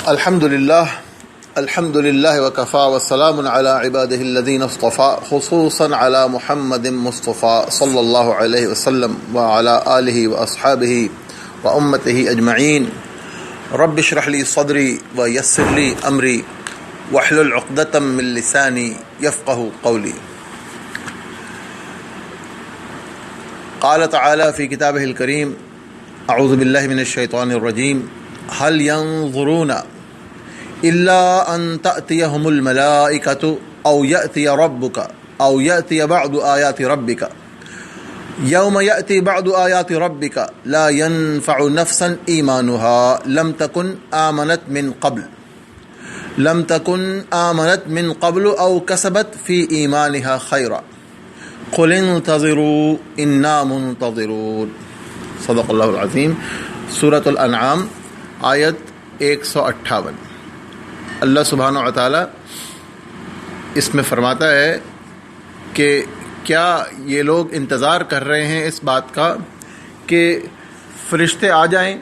الحمد لله وكفى والسلام على عباده الذين اصطفى خصوصا على محمد مصطفى صلى الله عليه وسلم وعلى آله وأصحابه وأمته أجمعين. رب اشرح لي صدري ويسر لي أمري واحلل عقدة من لساني يفقه قولي. قال تعالى في كتابه الكريم: أعوذ بالله من الشيطان الرجيم. هل ينظرون إلا أن تأتيهم الملائكة أو يأتي ربك أو يأتي بعض آيات ربك يوم يأتي بعض آيات ربك لا ينفع نفسا إيمانها لم تكن آمنت من قبل أو كسبت في إيمانها خيرا قل انتظروا إنا منتظرون. صدق اللہ العظیم. سورۃ الانعام آیت 158. اللہ سبحانہ و تعالی اس میں فرماتا ہے کہ کیا یہ لوگ انتظار کر رہے ہیں اس بات کا کہ فرشتے آ جائیں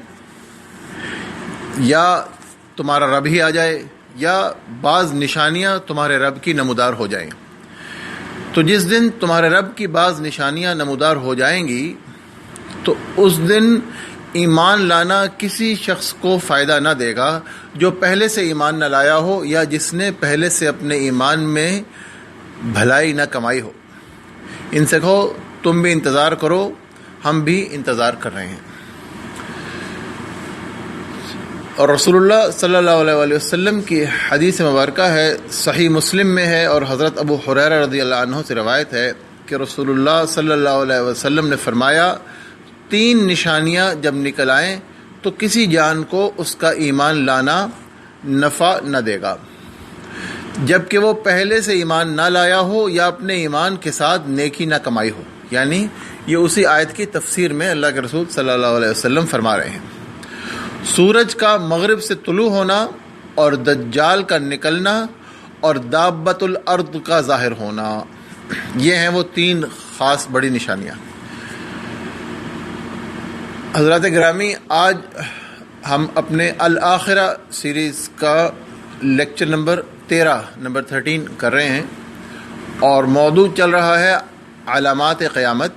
یا تمہارا رب ہی آ جائے یا بعض نشانیاں تمہارے رب کی نمودار ہو جائیں. تو جس دن تمہارے رب کی بعض نشانیاں نمودار ہو جائیں گی تو اس دن ایمان لانا کسی شخص کو فائدہ نہ دے گا جو پہلے سے ایمان نہ لایا ہو یا جس نے پہلے سے اپنے ایمان میں بھلائی نہ کمائی ہو. ان سے کہو تم بھی انتظار کرو، ہم بھی انتظار کر رہے ہیں. اور رسول اللہ صلی اللہ علیہ وسلم کی حدیث مبارکہ ہے، صحیح مسلم میں ہے اور حضرت ابو ہریرہ رضی اللہ عنہ سے روایت ہے کہ رسول اللہ صلی اللہ علیہ وسلم نے فرمایا 3 نشانیاں جب نکل آئیں تو کسی جان کو اس کا ایمان لانا نفع نہ دے گا جب کہ وہ پہلے سے ایمان نہ لایا ہو یا اپنے ایمان کے ساتھ نیکی نہ کمائی ہو. یعنی یہ اسی آیت کی تفسیر میں اللہ کے رسول صلی اللہ علیہ وسلم فرما رہے ہیں. سورج کا مغرب سے طلوع ہونا اور دجال کا نکلنا اور دابۃ الارض کا ظاہر ہونا، یہ ہیں وہ 3 خاص بڑی نشانیاں. حضرات گرامی، آج ہم اپنے الآخرہ سیریز کا لیکچر نمبر 13 کر رہے ہیں اور موضوع چل رہا ہے علامات قیامت.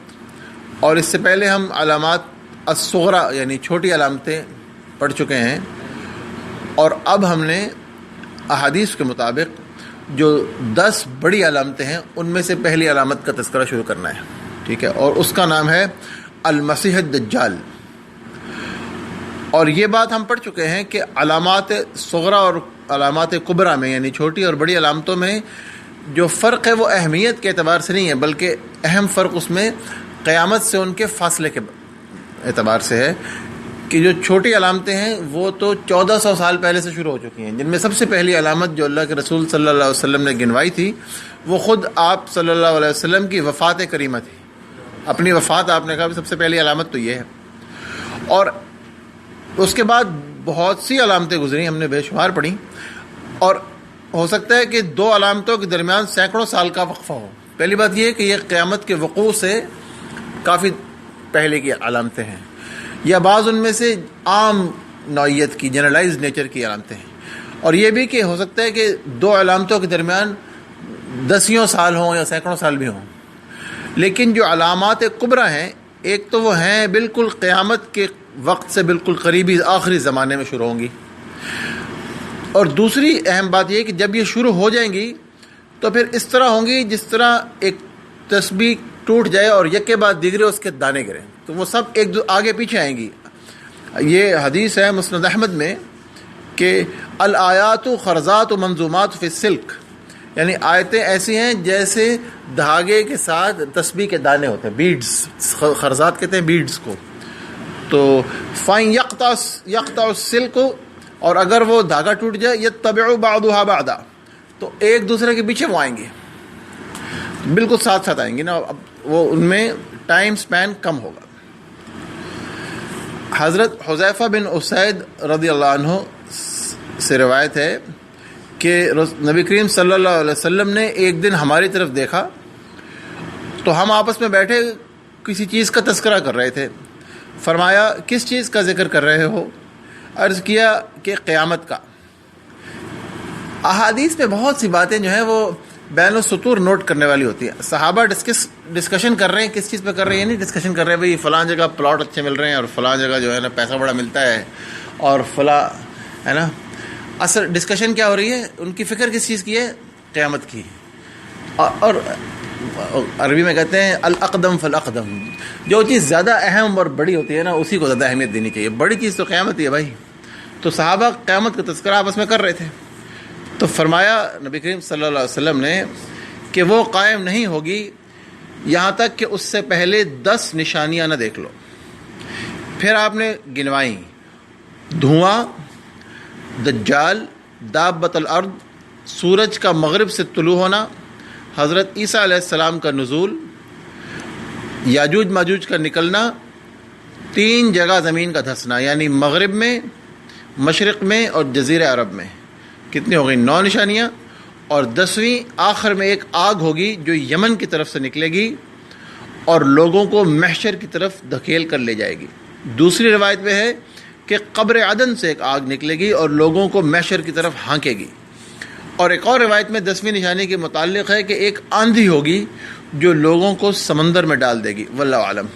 اور اس سے پہلے ہم علامات الصغریٰ یعنی چھوٹی علامتیں پڑھ چکے ہیں اور اب ہم نے احادیث کے مطابق جو 10 بڑی علامتیں ہیں ان میں سے پہلی علامت کا تذکرہ شروع کرنا ہے. ٹھیک ہے، اور اس کا نام ہے المسیح الدجال. اور یہ بات ہم پڑھ چکے ہیں کہ علامات صغریٰ اور علامات کبریٰ میں یعنی چھوٹی اور بڑی علامتوں میں جو فرق ہے وہ اہمیت کے اعتبار سے نہیں ہے، بلکہ اہم فرق اس میں قیامت سے ان کے فاصلے کے اعتبار سے ہے کہ جو چھوٹی علامتیں ہیں وہ تو 1400 سال پہلے سے شروع ہو چکی ہیں. جن میں سب سے پہلی علامت جو اللہ کے رسول صلی اللہ علیہ وسلم نے گنوائی تھی وہ خود آپ صلی اللہ علیہ وسلم کی وفات کریمہ تھی. اپنی وفات آپ نے کہا سب سے پہلی علامت تو یہ ہے. اور اس کے بعد بہت سی علامتیں گزری، ہم نے بے شمار پڑھی، اور ہو سکتا ہے کہ 2 علامتوں کے درمیان سینکڑوں سال کا وقفہ ہو. پہلی بات یہ ہے کہ یہ قیامت کے وقوع سے کافی پہلے کی علامتیں ہیں یا بعض ان میں سے عام نوعیت کی جنرلائز نیچر کی علامتیں ہیں. اور یہ بھی کہ ہو سکتا ہے کہ 2 علامتوں کے درمیان 10 سال ہوں یا سینکڑوں سال بھی ہوں. لیکن جو علامات کبریٰ ہیں ایک تو وہ ہیں بالکل قیامت کے وقت سے بالکل قریبی آخری زمانے میں شروع ہوں گی، اور دوسری اہم بات یہ کہ جب یہ شروع ہو جائیں گی تو پھر اس طرح ہوں گی جس طرح ایک تسبیح ٹوٹ جائے اور یک کے بعد دیگرے اس کے دانے گریں، تو وہ سب ایک دو آگے پیچھے آئیں گی. یہ حدیث ہے مسند احمد میں کہ الآیات خرزات و منظومات فی السلک، یعنی آیتیں ایسی ہیں جیسے دھاگے کے ساتھ تسبیح کے دانے ہوتے ہیں، بیڈز، خرزات کہتے ہیں بیڈز کو. تو فَإِن يَقْطَعُ السِّلْكُ، اور اگر وہ دھاگا ٹوٹ جائے، يَتَّبِعُ بَعْضُهَا بَعْضًا، تو ایک دوسرے کے پیچھے وہ آئیں گے، بالکل ساتھ ساتھ آئیں گے نا. اب وہ ان میں ٹائم سپین کم ہوگا. حضرت حذیفہ بن اسید رضی اللہ عنہ سے روایت ہے کہ نبی کریم صلی اللہ علیہ وسلم نے ایک دن ہماری طرف دیکھا تو ہم آپس میں بیٹھے کسی چیز کا تذکرہ کر رہے تھے. فرمایا کس چیز کا ذکر کر رہے ہو؟ عرض کیا کہ قیامت کا. احادیث میں بہت سی باتیں جو ہیں وہ بین السطور نوٹ کرنے والی ہوتی ہیں. صحابہ ڈسکشن کر رہے ہیں, کس چیز پہ کر رہے ہیں, یہ نہیں ڈسکشن کر رہے ہیں بھئی فلاں جگہ پلاٹ اچھے مل رہے ہیں اور فلاں جگہ جو ہے نا پیسہ بڑا ملتا ہے اور فلاں ہے نا. اصل ڈسکشن کیا ہو رہی ہے, ان کی فکر کس چیز کی ہے, قیامت کی. اور عربی میں کہتے ہیں الاقدم فالاقدم, جو چیز زیادہ اہم اور بڑی ہوتی ہے نا اسی کو زیادہ اہمیت دینی چاہیے. بڑی چیز تو قیامت ہی ہے بھائی. تو صحابہ قیامت کا تذکرہ آپس میں کر رہے تھے, تو فرمایا نبی کریم صلی اللہ علیہ وسلم نے کہ وہ قائم نہیں ہوگی یہاں تک کہ اس سے پہلے 10 نشانیاں نہ دیکھ لو. پھر آپ نے گنوائیں, دھواں, دجال, دابۃ الارض, سورج کا مغرب سے طلوع ہونا, حضرت عیسیٰ علیہ السلام کا نزول, یاجوج ماجوج کا نکلنا, 3 جگہ زمین کا دھسنا یعنی مغرب میں, مشرق میں اور جزیرہ عرب میں. کتنی ہو گئی؟ 9 نشانیاں. اور 10ویں آخر میں ایک آگ ہوگی جو یمن کی طرف سے نکلے گی اور لوگوں کو محشر کی طرف دھکیل کر لے جائے گی. دوسری روایت میں ہے کہ قبر عدن سے ایک آگ نکلے گی اور لوگوں کو محشر کی طرف ہانکے گی. اور ایک اور روایت میں 10ویں نشانی کے متعلق ہے کہ ایک آندھی ہوگی جو لوگوں کو سمندر میں ڈال دے گی. واللہ عالم.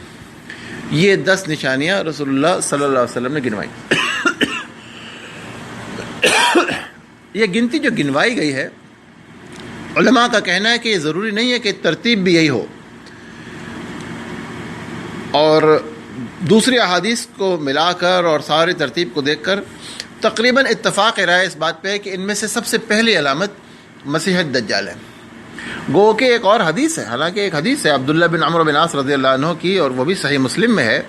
یہ 10 نشانیاں رسول اللہ صلی اللہ علیہ وسلم نے گنوائی. یہ گنتی جو گنوائی گئی ہے, علماء کا کہنا ہے کہ یہ ضروری نہیں ہے کہ ترتیب بھی یہی ہو, اور دوسری احادیث کو ملا کر اور ساری ترتیب کو دیکھ کر تقریباً اتفاق رائے اس بات پہ ہے کہ ان میں سے سب سے پہلی علامت مسیح الدجال ہے. گو کہ ایک اور حدیث ہے, حالانکہ ایک حدیث ہے عبداللہ بن عمرو بن عاص رضی اللہ عنہ کی, اور وہ بھی صحیح مسلم میں ہے,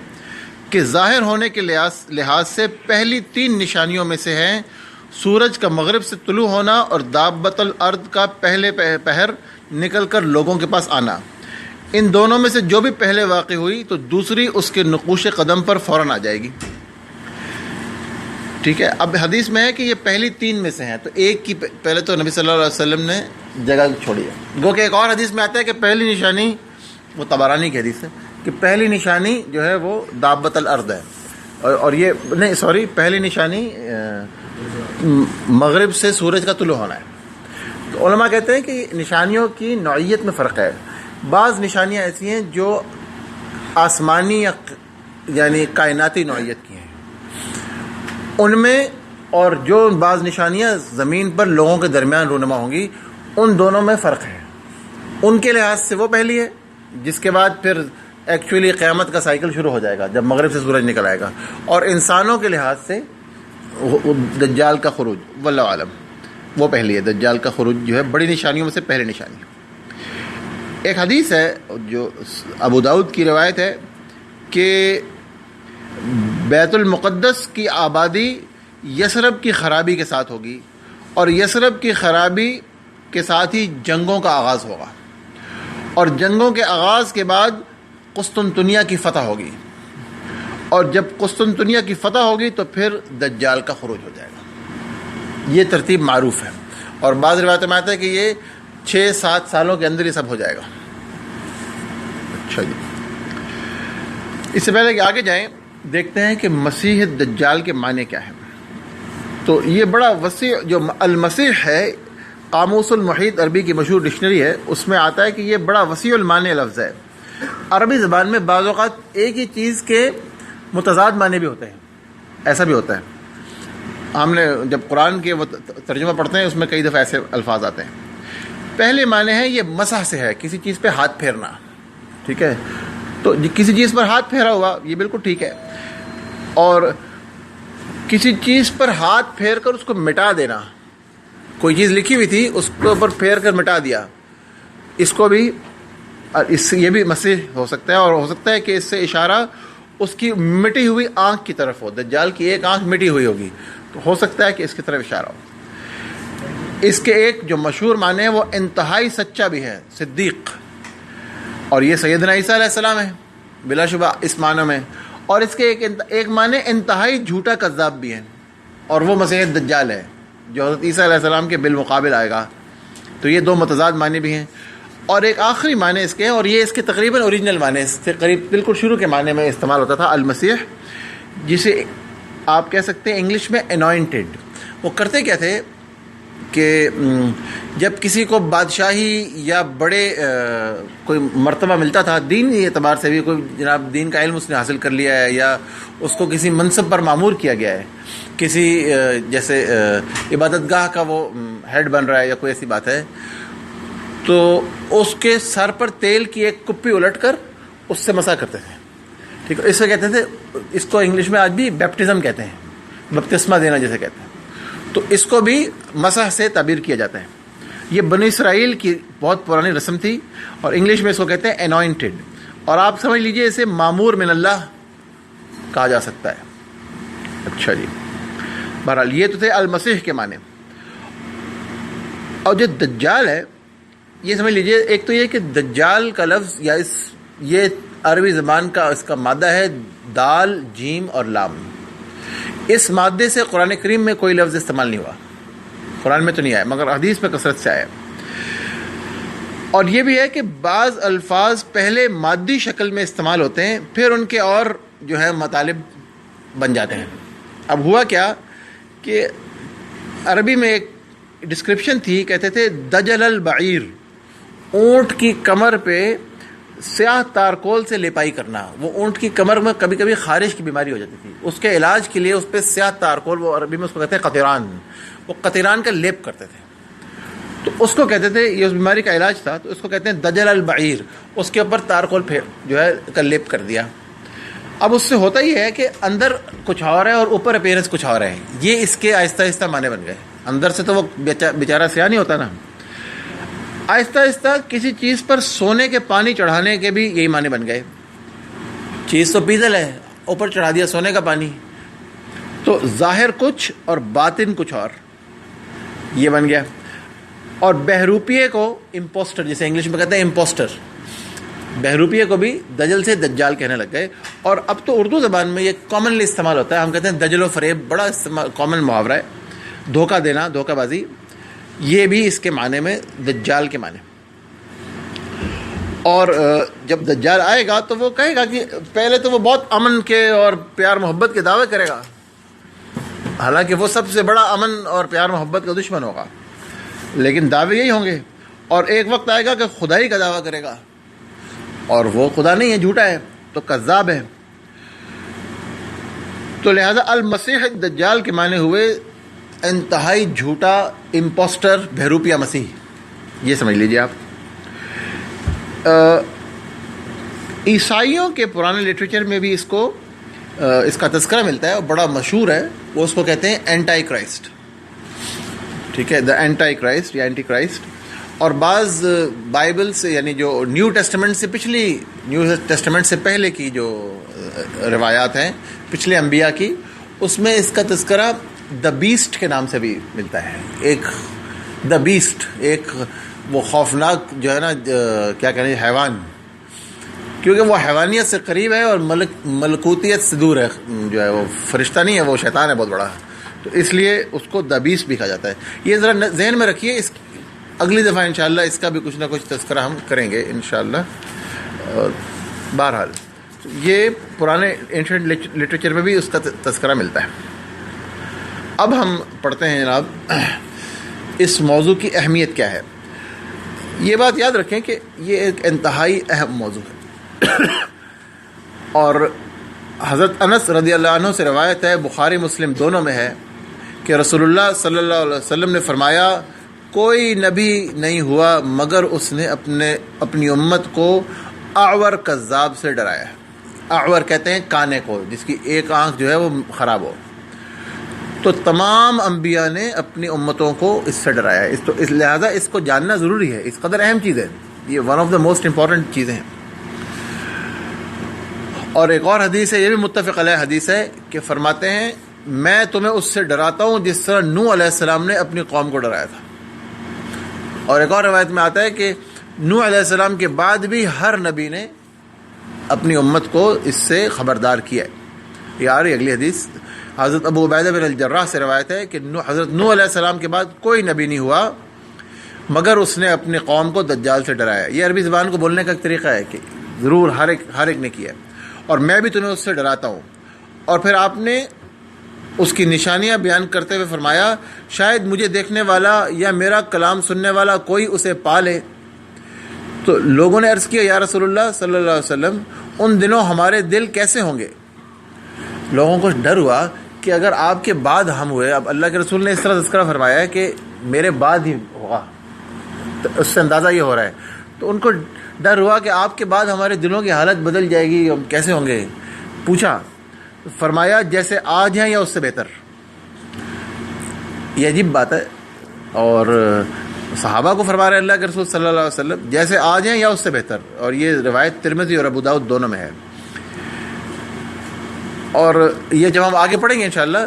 کہ ظاہر ہونے کے لحاظ سے پہلی 3 نشانیوں میں سے ہیں سورج کا مغرب سے طلوع ہونا اور دابۃ الارض کا پہلے پہر نکل کر لوگوں کے پاس آنا. ان دونوں میں سے جو بھی پہلے واقع ہوئی تو دوسری اس کے نقوش قدم پر فوراً آ جائے گی. ٹھیک ہے. اب حدیث میں ہے کہ یہ پہلی 3 میں سے ہیں, تو ایک کی پہلے تو نبی صلی اللہ علیہ وسلم نے جگہ چھوڑی ہے. گو کہ ایک اور حدیث میں آتا ہے کہ پہلی نشانی, وہ طبرانی کی حدیث ہے, کہ پہلی نشانی جو ہے وہ دابۃ الارض ہے, اور یہ نہیں سوری پہلی نشانی مغرب سے سورج کا طلوع ہونا ہے. تو علماء کہتے ہیں کہ نشانیوں کی نوعیت میں فرق ہے. بعض نشانیاں ایسی ہیں جو آسمانی یعنی کائناتی نوعیت کی ہیں ان میں, اور جو بعض نشانیاں زمین پر لوگوں کے درمیان رونما ہوں گی ان دونوں میں فرق ہے. ان کے لحاظ سے وہ پہلی ہے, جس کے بعد پھر ایکچولی قیامت کا سائیکل شروع ہو جائے گا جب مغرب سے سورج نکل آئے گا. اور انسانوں کے لحاظ سے دجال کا خروج, واللہ عالم, وہ پہلی ہے. دجال کا خروج جو ہے بڑی نشانیوں میں سے پہلی نشانی. ایک حدیث ہے جو ابو داؤد کی روایت ہے کہ بیت المقدس کی آبادی یثرب کی خرابی کے ساتھ ہوگی, اور یثرب کی خرابی کے ساتھ ہی جنگوں کا آغاز ہوگا, اور جنگوں کے آغاز کے بعد قسطنطنیہ کی فتح ہوگی, اور جب قسطنطنیہ کی فتح ہوگی تو پھر دجال کا خروج ہو جائے گا. یہ ترتیب معروف ہے, اور بعض روایتوں میں آتا ہے کہ یہ 6-7 سالوں کے اندر یہ سب ہو جائے گا. اچھا جی, اس سے پہلے کہ آگے جائیں دیکھتے ہیں کہ مسیح دجال کے معنی کیا ہیں. تو یہ بڑا وسیع جو المسیح ہے, قاموس المحیط عربی کی مشہور ڈکشنری ہے, اس میں آتا ہے کہ یہ بڑا وسیع المعنی لفظ ہے. عربی زبان میں بعض اوقات ایک ہی چیز کے متضاد معنی بھی ہوتے ہیں, ایسا بھی ہوتا ہے. ہم نے جب قرآن کے وہ ترجمہ پڑھتے ہیں اس میں کئی دفعہ ایسے الفاظ آتے ہیں. پہلے معنی ہے یہ مسح سے ہے, کسی چیز پہ ہاتھ پھیرنا. ٹھیک ہے, تو کسی چیز پر ہاتھ پھیرا ہوا یہ بالکل ٹھیک ہے, اور کسی چیز پر ہاتھ پھیر کر اس کو مٹا دینا, کوئی چیز لکھی ہوئی تھی اس کے اوپر پھیر کر مٹا دیا, اس کو بھی یہ بھی مسیح ہو سکتا ہے. اور ہو سکتا ہے کہ اس سے اشارہ اس کی مٹی ہوئی آنکھ کی طرف ہو. دجال کی ایک آنکھ مٹی ہوئی ہوگی تو ہو سکتا ہے کہ اس کی طرف اشارہ ہو. اس کے ایک جو مشہور معنی ہے وہ انتہائی سچا بھی ہے, صدیق, اور یہ سیدنا عیسیٰ علیہ السلام ہے بلا شبہ اس معنی میں. اور اس کے ایک معنی انتہائی جھوٹا کذاب بھی ہے, اور وہ مسیح دجال ہے جو حضرت عیسیٰ علیہ السلام کے بالمقابل آئے گا. تو یہ 2 متضاد معنی بھی ہیں. اور ایک آخری معنی اس کے, اور یہ اس کے تقریباً اوریجنل معنی, اس سے قریب بالکل شروع کے معنی میں استعمال ہوتا تھا, المسیح, جسے آپ کہہ سکتے ہیں انگلش میں انوائنٹڈ. وہ کرتے کیا تھے کہ جب کسی کو بادشاہی یا بڑے کوئی مرتبہ ملتا تھا دینی اعتبار سے بھی، کوئی جناب دین کا علم اس نے حاصل کر لیا ہے یا اس کو کسی منصب پر معمور کیا گیا ہے، کسی جیسے عبادت گاہ کا وہ ہیڈ بن رہا ہے یا کوئی ایسی بات ہے، تو اس کے سر پر تیل کی ایک کپی الٹ کر اس سے مسح کرتے تھے. ٹھیک ہے، اس سے کہتے تھے، اس کو انگلش میں آج بھی بیپٹزم کہتے ہیں، بپتسمہ دینا جیسے کہتے ہیں. تو اس کو بھی مسح سے تعبیر کیا جاتا ہے. یہ بنی اسرائیل کی بہت پرانی رسم تھی، اور انگلش میں اس کو کہتے ہیں انوائنٹڈ، اور آپ سمجھ لیجئے اسے معمور من اللہ کہا جا سکتا ہے. اچھا جی، بہرحال یہ تو تھے المسیح کے معنی. اور جو دجال ہے یہ سمجھ لیجئے، ایک تو یہ کہ دجال کا لفظ یا یہ عربی زبان کا اس کا مادہ ہے دال جیم اور لام. اس مادے سے قرآن کریم میں کوئی لفظ استعمال نہیں ہوا، قرآن میں تو نہیں آیا مگر حدیث میں کثرت سے آیا. اور یہ بھی ہے کہ بعض الفاظ پہلے مادی شکل میں استعمال ہوتے ہیں، پھر ان کے اور جو ہے مطالب بن جاتے ہیں. اب ہوا کیا کہ عربی میں ایک ڈسکرپشن تھی، کہتے تھے دجل البعیر، اونٹ کی کمر پہ سیاہ تارکول سے لیپائی کرنا. وہ اونٹ کی کمر میں کبھی کبھی خارش کی بیماری ہو جاتی تھی، اس کے علاج کے لیے اس پہ سیاہ تارکول، وہ عربی میں اس کو کہتے ہیں قطران، وہ قطران کا لیپ کرتے تھے. تو اس کو کہتے تھے، یہ اس بیماری کا علاج تھا، تو اس کو کہتے ہیں دجل البعیر. اس کے اوپر تارکول پھر جو ہے کا لیپ کر دیا. اب اس سے ہوتا ہی ہے کہ اندر کچھ اور ہے اور اوپر اپیرنس کچھ اور ہے. یہ اس کے آہستہ آہستہ معنی بن گئے. اندر سے تو وہ بیچارہ سیاہ نہیں ہوتا نا. آہستہ آہستہ کسی چیز پر سونے کے پانی چڑھانے کے بھی یہی معنی بن گئے. چیز تو پیتل ہے، اوپر چڑھا دیا سونے کا پانی، تو ظاہر کچھ اور باطن کچھ اور، یہ بن گیا. اور بہروپیے کو امپوسٹر، جسے انگلش میں کہتے ہیں امپوسٹر، بہروپیے کو بھی دجل سے دجال کہنے لگ گئے. اور اب تو اردو زبان میں یہ کامنلی استعمال ہوتا ہے. ہم کہتے ہیں دجل و فریب، بڑا کامن محاورہ ہے، دھوکہ دینا، دھوکہ بازی. یہ بھی اس کے معنی میں دجال کے معنی. اور جب دجال آئے گا تو وہ کہے گا کہ پہلے تو وہ بہت امن کے اور پیار محبت کے دعوے کرے گا، حالانکہ وہ سب سے بڑا امن اور پیار محبت کا دشمن ہوگا، لیکن دعوے یہی ہوں گے. اور ایک وقت آئے گا کہ خدائی کا دعویٰ کرے گا، اور وہ خدا نہیں ہے، جھوٹا ہے، تو کذاب ہے. تو لہذا المسیح دجال کے معنی ہوئے انتہائی جھوٹا، امپوسٹر، بہروپیہ مسیح. یہ سمجھ لیجیے آپ. عیسائیوں کے پرانے لٹریچر میں بھی اس کا تذکرہ ملتا ہے، اور بڑا مشہور ہے. وہ اس کو کہتے ہیں اینٹائی کرائسٹ. ٹھیک ہے، دا اینٹائی کرائسٹ یا اینٹی کرائسٹ. اور بعض بائبل سے، یعنی جو نیو ٹیسٹمنٹ سے پہلے کی جو روایات ہیں پچھلے انبیاء کی، اس میں اس کا تذکرہ دا بیسٹ کے نام سے بھی ملتا ہے. ایک دا بیسٹ، ایک وہ خوفناک جو ہے نا، کیا کہنا ہے، حیوان، کیونکہ وہ حیوانیت سے قریب ہے اور ملکوتیت سے دور ہے. جو ہے وہ فرشتہ نہیں ہے، وہ شیطان ہے بہت بڑا، تو اس لیے اس کو دا بیسٹ بھی کہا جاتا ہے. یہ ذرا ذہن میں رکھیے. اگلی دفعہ انشاءاللہ اس کا بھی کچھ نہ کچھ تذکرہ ہم کریں گے انشاءاللہ. بہرحال یہ پرانے اینشنٹ لٹریچر میں بھی اس کا تذکرہ ملتا ہے. اب ہم پڑھتے ہیں جناب اس موضوع کی اہمیت کیا ہے. یہ بات یاد رکھیں کہ یہ ایک انتہائی اہم موضوع ہے. اور حضرت انس رضی اللہ عنہ سے روایت ہے، بخاری مسلم دونوں میں ہے، کہ رسول اللہ صلی اللہ علیہ وسلم نے فرمایا، کوئی نبی نہیں ہوا مگر اس نے اپنی امت کو اعور کذاب سے ڈرایا ہے. اعور کہتے ہیں کانے کو، جس کی ایک آنکھ جو ہے وہ خراب ہو. تو تمام انبیاء نے اپنی امتوں کو اس سے ڈرایا ہے. تو اس لہٰذا اس کو جاننا ضروری ہے، اس قدر اہم چیز ہے. یہ one of the most important چیزیں ہیں. اور ایک اور حدیث ہے، یہ بھی متفق علیہ حدیث ہے، کہ فرماتے ہیں میں تمہیں اس سے ڈراتا ہوں جس طرح نوح علیہ السلام نے اپنی قوم کو ڈرایا تھا. اور ایک اور روایت میں آتا ہے کہ نوح علیہ السلام کے بعد بھی ہر نبی نے اپنی امت کو اس سے خبردار کیا ہے. یہ آ رہی اگلی حدیث، حضرت ابو عبیدہ بن الجراح سے روایت ہے کہ حضرت نوح علیہ السلام کے بعد کوئی نبی نہیں ہوا مگر اس نے اپنی قوم کو دجال سے ڈرایا. یہ عربی زبان کو بولنے کا ایک طریقہ ہے کہ ضرور ہر ایک نے کیا ہے. اور میں بھی تمہیں اس سے ڈراتا ہوں. اور پھر آپ نے اس کی نشانیاں بیان کرتے ہوئے فرمایا شاید مجھے دیکھنے والا یا میرا کلام سننے والا کوئی اسے پا لے۔ تو لوگوں نے عرض کیا یا رسول اللہ صلی اللہ علیہ وسلم ان دنوں ہمارے دل کیسے ہوں گے؟ لوگوں کو ڈر ہوا کہ اگر آپ کے بعد ہم ہوئے، اب اللہ کے رسول نے اس طرح تذکرہ فرمایا ہے کہ میرے بعد ہی ہوگا، تو اس سے اندازہ یہ ہو رہا ہے، تو ان کو ڈر ہوا کہ آپ کے بعد ہمارے دلوں کی حالت بدل جائے گی، ہم کیسے ہوں گے؟ پوچھا، فرمایا جیسے آج ہیں یا اس سے بہتر۔ یہ عجیب بات ہے، اور صحابہ کو فرما رہے اللہ کے رسول صلی اللہ علیہ وسلم جیسے آج ہیں یا اس سے بہتر، اور یہ روایت ترمذی اور ابو داؤد دونوں میں ہے۔ اور یہ جب ہم آگے پڑھیں گے انشاءاللہ،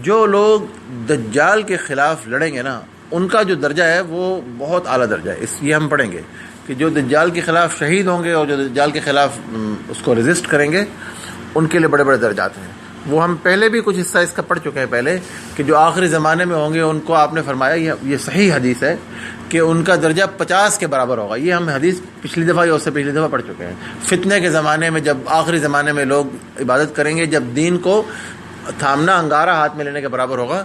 جو لوگ دجال کے خلاف لڑیں گے نا، ان کا جو درجہ ہے وہ بہت اعلیٰ درجہ ہے۔ یہ ہم پڑھیں گے کہ جو دجال کے خلاف شہید ہوں گے اور جو دجال کے خلاف اس کو ریزسٹ کریں گے، ان کے لیے بڑے بڑے درجات ہیں۔ وہ ہم پہلے بھی کچھ حصہ اس کا پڑھ چکے ہیں پہلے، کہ جو آخری زمانے میں ہوں گے ان کو آپ نے فرمایا، یہ صحیح حدیث ہے کہ ان کا درجہ 50 کے برابر ہوگا۔ یہ ہم حدیث پچھلی دفعہ یا اس سے پچھلی دفعہ پڑھ چکے ہیں۔ فتنے کے زمانے میں، جب آخری زمانے میں لوگ عبادت کریں گے، جب دین کو تھامنا انگارہ ہاتھ میں لینے کے برابر ہوگا،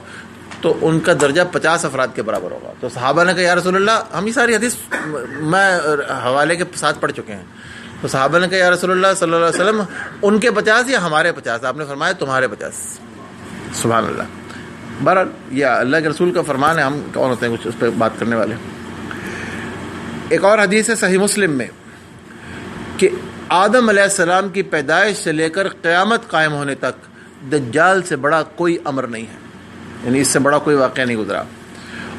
تو ان کا درجہ 50 افراد کے برابر ہوگا۔ تو صحابہ نے کہا یا رسول اللہ، ہم یہ ساری حدیث میں حوالے کے ساتھ پڑھ چکے ہیں، تو صحابہ نے کہا یا رسول اللہ صلی اللہ علیہ وسلم ان کے 50 یا ہمارے 50؟ آپ نے فرمایا تمہارے 50۔ سبحان اللہ۔ بہرحال یہ اللہ کے رسول کا فرمان ہے، ہم کون ہوتے ہیں کچھ اس پہ بات کرنے والے۔ ایک اور حدیث ہے صحیح مسلم میں کہ آدم علیہ السلام کی پیدائش سے لے کر قیامت قائم ہونے تک دجال سے بڑا کوئی امر نہیں ہے، یعنی اس سے بڑا کوئی واقعہ نہیں گزرا۔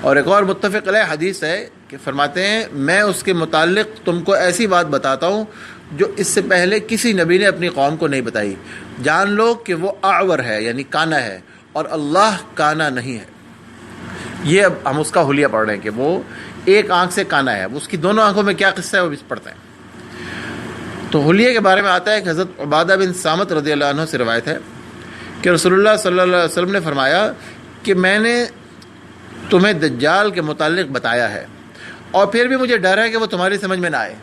اور ایک اور متفق علیہ حدیث ہے کہ فرماتے ہیں میں اس کے متعلق تم کو ایسی بات بتاتا ہوں جو اس سے پہلے کسی نبی نے اپنی قوم کو نہیں بتائی۔ جان لو کہ وہ اعور ہے، یعنی کانا ہے، اور اللہ کانا نہیں ہے۔ یہ اب ہم اس کا حلیہ پڑھ رہے ہیں کہ وہ ایک آنکھ سے کانا ہے، اس کی دونوں آنکھوں میں کیا قصہ ہے وہ بھی پڑھتے ہیں۔ تو حلیہ کے بارے میں آتا ہے کہ حضرت عبادہ بن صامت رضی اللہ عنہ سے روایت ہے کہ رسول اللہ صلی اللہ علیہ وسلم نے فرمایا کہ میں نے تمہیں دجال کے متعلق بتایا ہے، اور پھر بھی مجھے ڈر ہے کہ وہ تمہاری سمجھ میں نہ آئے۔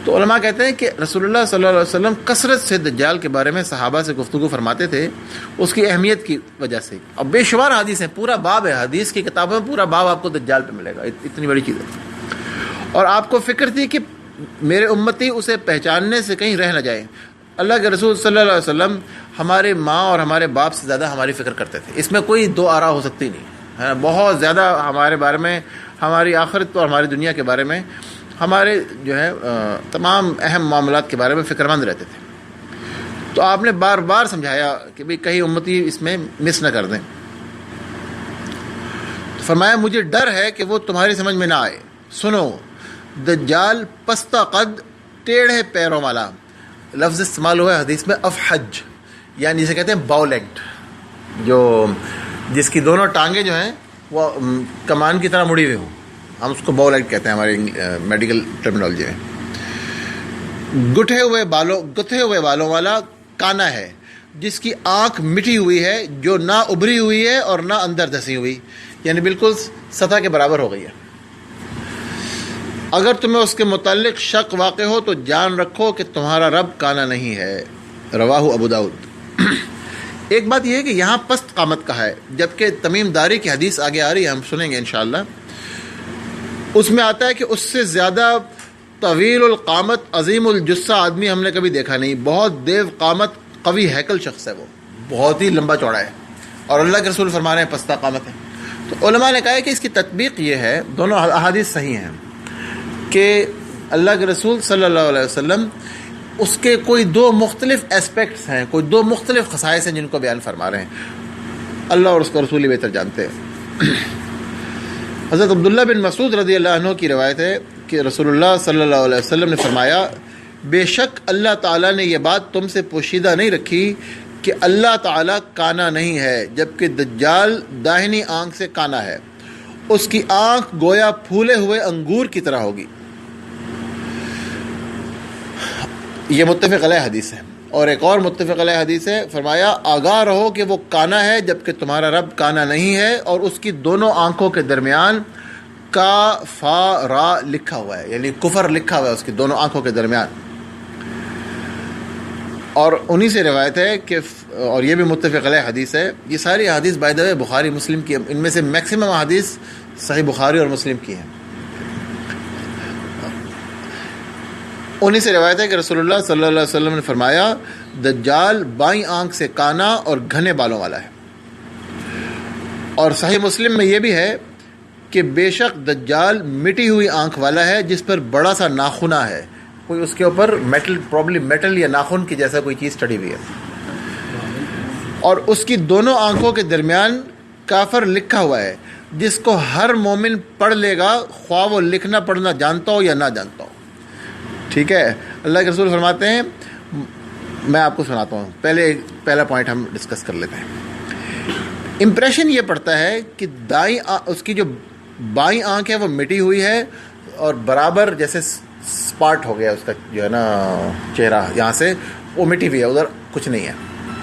تو علماء کہتے ہیں کہ رسول اللہ صلی اللہ علیہ وسلم کثرت سے دجال کے بارے میں صحابہ سے گفتگو فرماتے تھے، اس کی اہمیت کی وجہ سے۔ اور بے شمار حدیث ہیں، پورا باب ہے حدیث کی کتابوں میں، پورا باب آپ کو دجال پہ ملے گا، اتنی بڑی چیز ہے۔ اور آپ کو فکر تھی کہ میرے امتی اسے پہچاننے سے کہیں رہ نہ جائے۔ اللہ کے رسول صلی اللہ علیہ وسلم ہمارے ماں اور ہمارے باپ سے زیادہ ہماری فکر کرتے تھے، اس میں کوئی دو آرا ہو سکتی نہیں ہے، بہت زیادہ ہمارے بارے میں، ہماری آخرت اور ہماری دنیا کے بارے میں، ہمارے جو ہے تمام اہم معاملات کے بارے میں فکر مند رہتے تھے۔ تو آپ نے بار بار سمجھایا کہ بھئی کہیں امتی اس میں مس نہ کر دیں۔ فرمایا مجھے ڈر ہے کہ وہ تمہاری سمجھ میں نہ آئے۔ سنو، دجال پستہ قد، ٹیڑھے پیروں والا، لفظ استعمال ہوا ہے حدیث میں افحج، یعنی جسے کہتے ہیں باؤ لیگڈ، جو جس کی دونوں ٹانگیں جو ہیں وہ کمان کی طرح مڑی ہوئی ہوں، ہم اس کو باؤ لیگڈ کہتے ہیں ہمارے میڈیکل ٹرمینالوجی میں۔ گتھے ہوئے بالوں والا کانا ہے، جس کی آنکھ مٹی ہوئی ہے، جو نہ ابری ہوئی ہے اور نہ اندر دھسی ہوئی، یعنی بالکل سطح کے برابر ہو گئی ہے۔ اگر تمہیں اس کے متعلق شک واقع ہو تو جان رکھو کہ تمہارا رب کانا نہیں ہے۔ رواہ ابو داؤد۔ ایک بات یہ ہے کہ یہاں پست قامت کا ہے، جبکہ تمیم داری کی حدیث آگے آ رہی ہے، ہم سنیں گے انشاءاللہ۔ اس میں آتا ہے کہ اس سے زیادہ طویل القامت عظیم الجثہ آدمی ہم نے کبھی دیکھا نہیں، بہت دیو قامت قوی ہیکل شخص ہے، وہ بہت ہی لمبا چوڑا ہے، اور اللہ کے رسول فرما رہے ہیں پستہ قامت ہے۔ تو علماء نے کہا ہے کہ اس کی تطبیق یہ ہے، دونوں احادیث صحیح ہیں، کہ اللہ کے رسول صلی اللہ علیہ وسلم اس کے کوئی دو مختلف اسپیکٹس ہیں، کوئی دو مختلف خصائص ہیں جن کو بیان فرما رہے ہیں، اللہ اور اس کا رسول ہی بہتر جانتے ہیں۔ حضرت عبداللہ بن مسعود رضی اللہ عنہ کی روایت ہے کہ رسول اللہ صلی اللہ علیہ وسلم نے فرمایا بے شک اللہ تعالیٰ نے یہ بات تم سے پوشیدہ نہیں رکھی کہ اللہ تعالیٰ کانا نہیں ہے، جبکہ دجال داہنی آنکھ سے کانا ہے، اس کی آنکھ گویا پھولے ہوئے انگور کی طرح ہوگی۔ یہ متفق علیہ حدیث ہے۔ اور ایک اور متفق علیہ حدیث ہے، فرمایا آگاہ رہو کہ وہ کانا ہے جبکہ تمہارا رب کانا نہیں ہے، اور اس کی دونوں آنکھوں کے درمیان کا فا را لکھا ہوا ہے، یعنی کفر لکھا ہوا ہے اس کی دونوں آنکھوں کے درمیان۔ اور انہی سے روایت ہے کہ اور یہ بھی متفق علیہ حدیث ہے. یہ ساری حدیث بائی دا وے بخاری مسلم کی، ان میں سے میکسیمم حدیث صحیح بخاری اور مسلم کی ہیں. انہی سے روایت ہے کہ رسول اللہ صلی اللہ علیہ وسلم نے فرمایا دجال بائیں آنکھ سے کانا اور گھنے بالوں والا ہے. اور صحیح مسلم میں یہ بھی ہے کہ بے شک دجال مٹی ہوئی آنکھ والا ہے جس پر بڑا سا ناخنا ہے، کوئی اس کے اوپر میٹل، پرابلی میٹل یا ناخن کی جیسا کوئی چیز چڑھی ہوئی ہے، اور اس کی دونوں آنکھوں کے درمیان کافر لکھا ہوا ہے جس کو ہر مومن پڑھ لے گا، خواہ وہ لکھنا پڑھنا جانتا ہو یا نہ جانتا ہو. ٹھیک ہے. اللہ کے رسول فرماتے ہیں، میں آپ کو سناتا ہوں، پہلا پوائنٹ ہم ڈسکس کر لیتے ہیں. امپریشن یہ پڑتا ہے کہ اس کی جو بائیں آنکھ ہے وہ مٹی ہوئی ہے اور برابر جیسے اسپاٹ ہو گیا اس کا جو ہے نا چہرہ، یہاں سے وہ مٹی ہوئی ہے، ادھر کچھ نہیں ہے.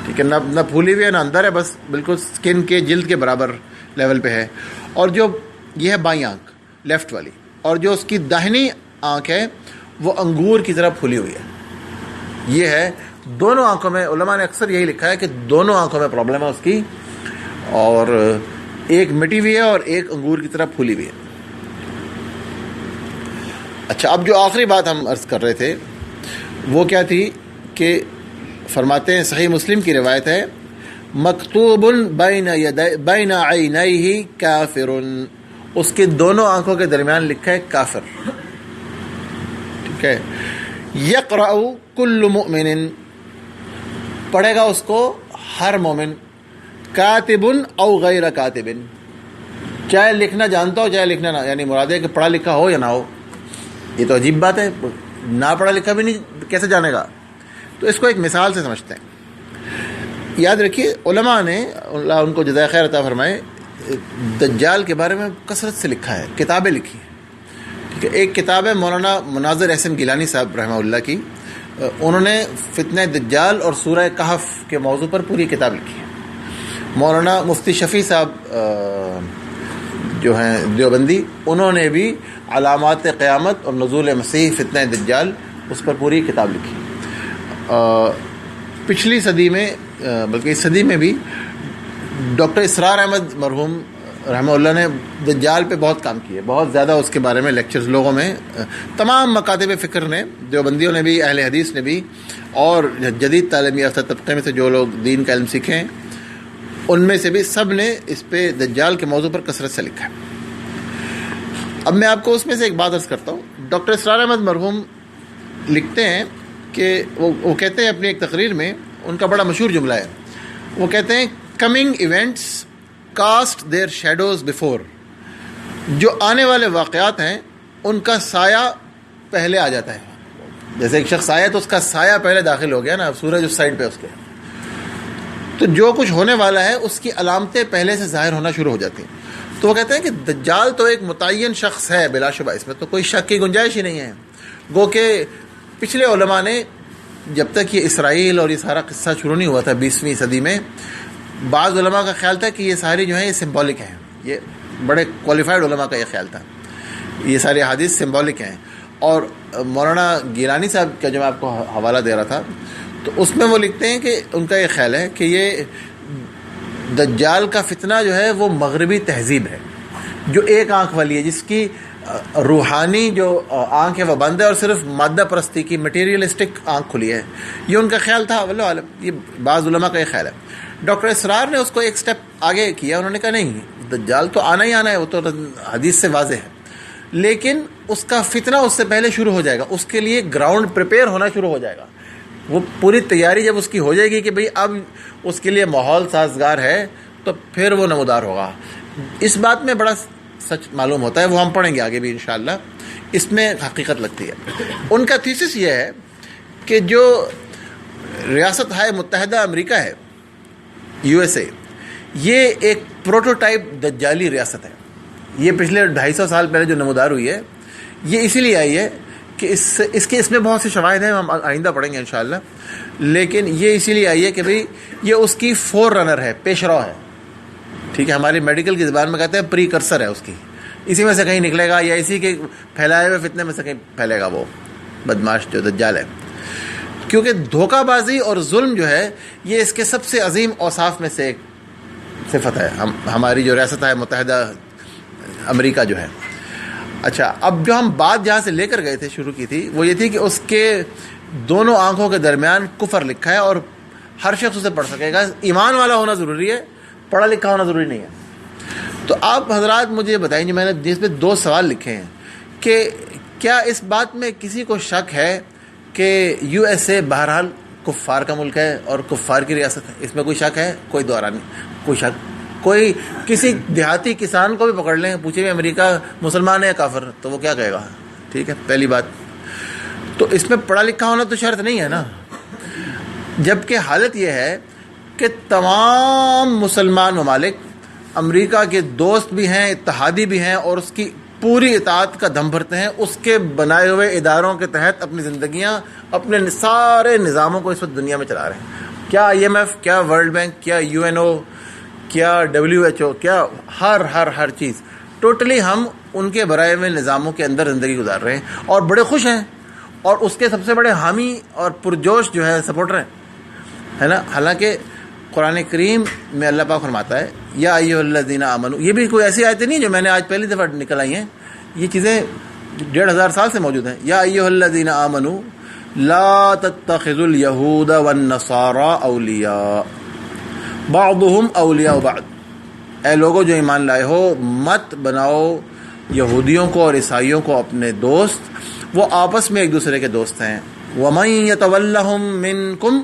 ٹھیک ہے، نہ پھولی ہوئی ہے نہ اندر ہے، بس بالکل سکن کے جلد کے برابر لیول پہ ہے. اور جو یہ ہے بائیں آنکھ لیفٹ والی، اور جو اس کی داہنی آنکھ ہے وہ انگور کی طرح پھولی ہوئی ہے. یہ ہے دونوں آنکھوں میں، علماء نے اکثر یہی لکھا ہے کہ دونوں آنکھوں میں پرابلم ہے اس کی، اور ایک مٹی ہوئی ہے اور ایک انگور کی طرح پھولی ہوئی ہے. اچھا، اب جو آخری بات ہم عرض کر رہے تھے وہ کیا تھی کہ فرماتے ہیں صحیح مسلم کی روایت ہے مکتوب بین عینیہ کافر، اس کے دونوں آنکھوں کے درمیان لکھا ہے کافر. ٹھیک ہے. یقرأ کل مؤمن، پڑھے گا اس کو ہر مومن، کاتب او غیر کاتب، چاہے لکھنا جانتا ہو چاہے لکھنا نہ، یعنی مراد ہے کہ پڑھا لکھا ہو یا نہ ہو. یہ تو عجیب بات ہے، نہ پڑھا لکھا بھی نہیں کیسے جانے گا. تو اس کو ایک مثال سے سمجھتے ہیں. یاد رکھیے علماء نے، اللہ ان کو جزائے خیر عطا فرمائے، دجال کے بارے میں کثرت سے لکھا ہے، کتابیں لکھی ہیں. ٹھیک ہے. ایک کتاب ہے مولانا مناظر احسن گیلانی صاحب رحمہ اللہ کی، انہوں نے فتنہ دجال اور سورہ کہف کے موضوع پر پوری کتاب لکھی ہے. مولانا مفتی شفیع صاحب جو ہیں دیوبندی، انہوں نے بھی علامات قیامت اور نزول مسیح فتنہ دجال اس پر پوری کتاب لکھی. پچھلی صدی میں، بلکہ اس صدی میں بھی ڈاکٹر اسرار احمد مرحوم رحمہ اللہ نے دجال پہ بہت کام کیے، بہت زیادہ اس کے بارے میں لیکچرز لوگوں میں، تمام مکاتب فکر نے، دیوبندیوں نے بھی، اہل حدیث نے بھی، اور جدید تعلیمی یافتہ طبقے میں سے جو لوگ دین کا علم سیکھیں ان میں سے بھی، سب نے اس پہ دجال کے موضوع پر کثرت سے لکھا ہے. اب میں آپ کو اس میں سے ایک بات عرض کرتا ہوں. ڈاکٹر اسرار احمد مرحوم لکھتے ہیں کہ وہ کہتے ہیں اپنی ایک تقریر میں، ان کا بڑا مشہور جملہ ہے، وہ کہتے ہیں coming events cast their shadows before, جو آنے والے واقعات ہیں ان کا سایہ پہلے آ جاتا ہے. جیسے ایک شخص آیا تو اس کا سایہ پہلے داخل ہو گیا نا، سورج اس سائڈ پہ اس کے، تو جو کچھ ہونے والا ہے اس کی علامتیں پہلے سے ظاہر ہونا شروع ہو جاتی ہیں. تو وہ کہتے ہیں کہ دجال تو ایک متعین شخص ہے بلا شبہ، اس میں تو کوئی شک کی گنجائش ہی نہیں ہے. گو کہ پچھلے علماء نے، جب تک یہ اسرائیل اور یہ سارا قصہ شروع نہیں ہوا تھا 20ویں صدی میں، بعض علماء کا خیال تھا کہ یہ ساری جو ہیں یہ سمبولک ہیں. یہ بڑے کوالیفائڈ علماء کا یہ خیال تھا، یہ سارے حدیث سمبولک ہیں. اور مولانا گیلانی صاحب کا جو میں آپ کو حوالہ دے رہا تھا، تو اس میں وہ لکھتے ہیں کہ ان کا یہ خیال ہے کہ یہ دجال کا فتنہ جو ہے وہ مغربی تہذیب ہے، جو ایک آنکھ والی ہے، جس کی روحانی جو آنکھ ہے وہ بند ہے اور صرف مادہ پرستی کی مٹیریلسٹک آنکھ کھلی ہے. یہ ان کا خیال تھا، واللہ عالم، یہ بعض علماء کا یہ خیال ہے. ڈاکٹر اسرار نے اس کو ایک سٹیپ آگے کیا، انہوں نے کہا نہیں، دجال تو آنا ہی آنا ہے، وہ تو حدیث سے واضح ہے، لیکن اس کا فتنہ اس سے پہلے شروع ہو جائے گا، اس کے لیے گراؤنڈ پریپیئر ہونا شروع ہو جائے گا. وہ پوری تیاری جب اس کی ہو جائے گی کہ بھئی اب اس کے لیے ماحول سازگار ہے، تو پھر وہ نمودار ہوگا. اس بات میں بڑا سچ معلوم ہوتا ہے، وہ ہم پڑھیں گے آگے بھی انشاءاللہ، اس میں حقیقت لگتی ہے. ان کا تھیسس یہ ہے کہ جو ریاست ہائے متحدہ امریکہ ہے، USA، یہ ایک پروٹوٹائپ دجالی ریاست ہے. یہ پچھلے 250 سال پہلے جو نمودار ہوئی ہے، یہ اسی لیے آئی ہے کہ اس میں بہت سے شواہد ہیں، ہم آئندہ پڑھیں گے انشاءاللہ، لیکن یہ اسی لیے آئی ہے کہ بھئی یہ اس کی فور رنر ہے، پیش رو ہے. ٹھیک ہے، ہماری میڈیکل کی زبان میں کہتے ہیں پری کرسر ہے اس کی، اسی میں سے کہیں نکلے گا، یا اسی کے پھیلائے ہوئے فتنے میں سے کہیں پھیلے گا وہ بدماش جو دجال ہے. کیونکہ دھوکہ بازی اور ظلم جو ہے یہ اس کے سب سے عظیم اوصاف میں سے ایک صفت ہے. ہماری جو ریاست ہے متحدہ امریکہ جو ہے. اچھا, اب جو ہم بات جہاں سے لے کر گئے تھے, شروع کی تھی, وہ یہ تھی کہ اس کے دونوں آنکھوں کے درمیان کفر لکھا ہے اور ہر شخص اسے پڑھ سکے گا. ایمان والا ہونا ضروری ہے, پڑھا لکھا ہونا ضروری نہیں ہے. تو آپ حضرات مجھے یہ بتائیں, جو میں نے جس پہ 2 سوال لکھے ہیں, کہ کیا اس بات میں کسی کو شک ہے کہ یو ایس اے بہرحال کفار کا ملک ہے اور کفار کی ریاست ہے؟ اس میں کوئی شک ہے؟ کوئی دورہ نہیں, کوئی شک. کوئی کسی دیہاتی کسان کو بھی پکڑ لیں, پوچھے بھی امریکہ مسلمان ہے یا کافر, تو وہ کیا کہے گا؟ ٹھیک ہے, پہلی بات. تو اس میں پڑھا لکھا ہونا تو شرط نہیں ہے نا. جبکہ حالت یہ ہے کہ تمام مسلمان ممالک امریکہ کے دوست بھی ہیں, اتحادی بھی ہیں, اور اس کی پوری اطاعت کا دم بھرتے ہیں. اس کے بنائے ہوئے اداروں کے تحت اپنی زندگیاں, اپنے سارے نظاموں کو اس وقت دنیا میں چلا رہے ہیں. کیا IMF, کیا ورلڈ بینک, کیا UNO, کیا WHO, کیا ہر چیز ٹوٹلی ہم ان کے برائے ہوئے نظاموں کے اندر زندگی گزار رہے ہیں اور بڑے خوش ہیں, اور اس کے سب سے بڑے حامی اور پرجوش جو ہے سپورٹر ہیں, ہے نا. حالانکہ قرآن کریم میں اللہ پاک فرماتا ہے یا ایھا الذین آمنو. یہ بھی کوئی ایسی آیتیں نہیں جو میں نے آج پہلی دفعہ نکل آئی ہیں, یہ چیزیں 1500 سال سے موجود ہیں. یا ایھا الذین آمنو لا تتخذوا اليہود والنصارى اولیاء بعضهم اولیاء بعض. اے لوگوں جو ایمان لائے ہو, مت بناؤ یہودیوں کو اور عیسائیوں کو اپنے دوست, وہ آپس میں ایک دوسرے کے دوست ہیں. ومن یتولہم منکم,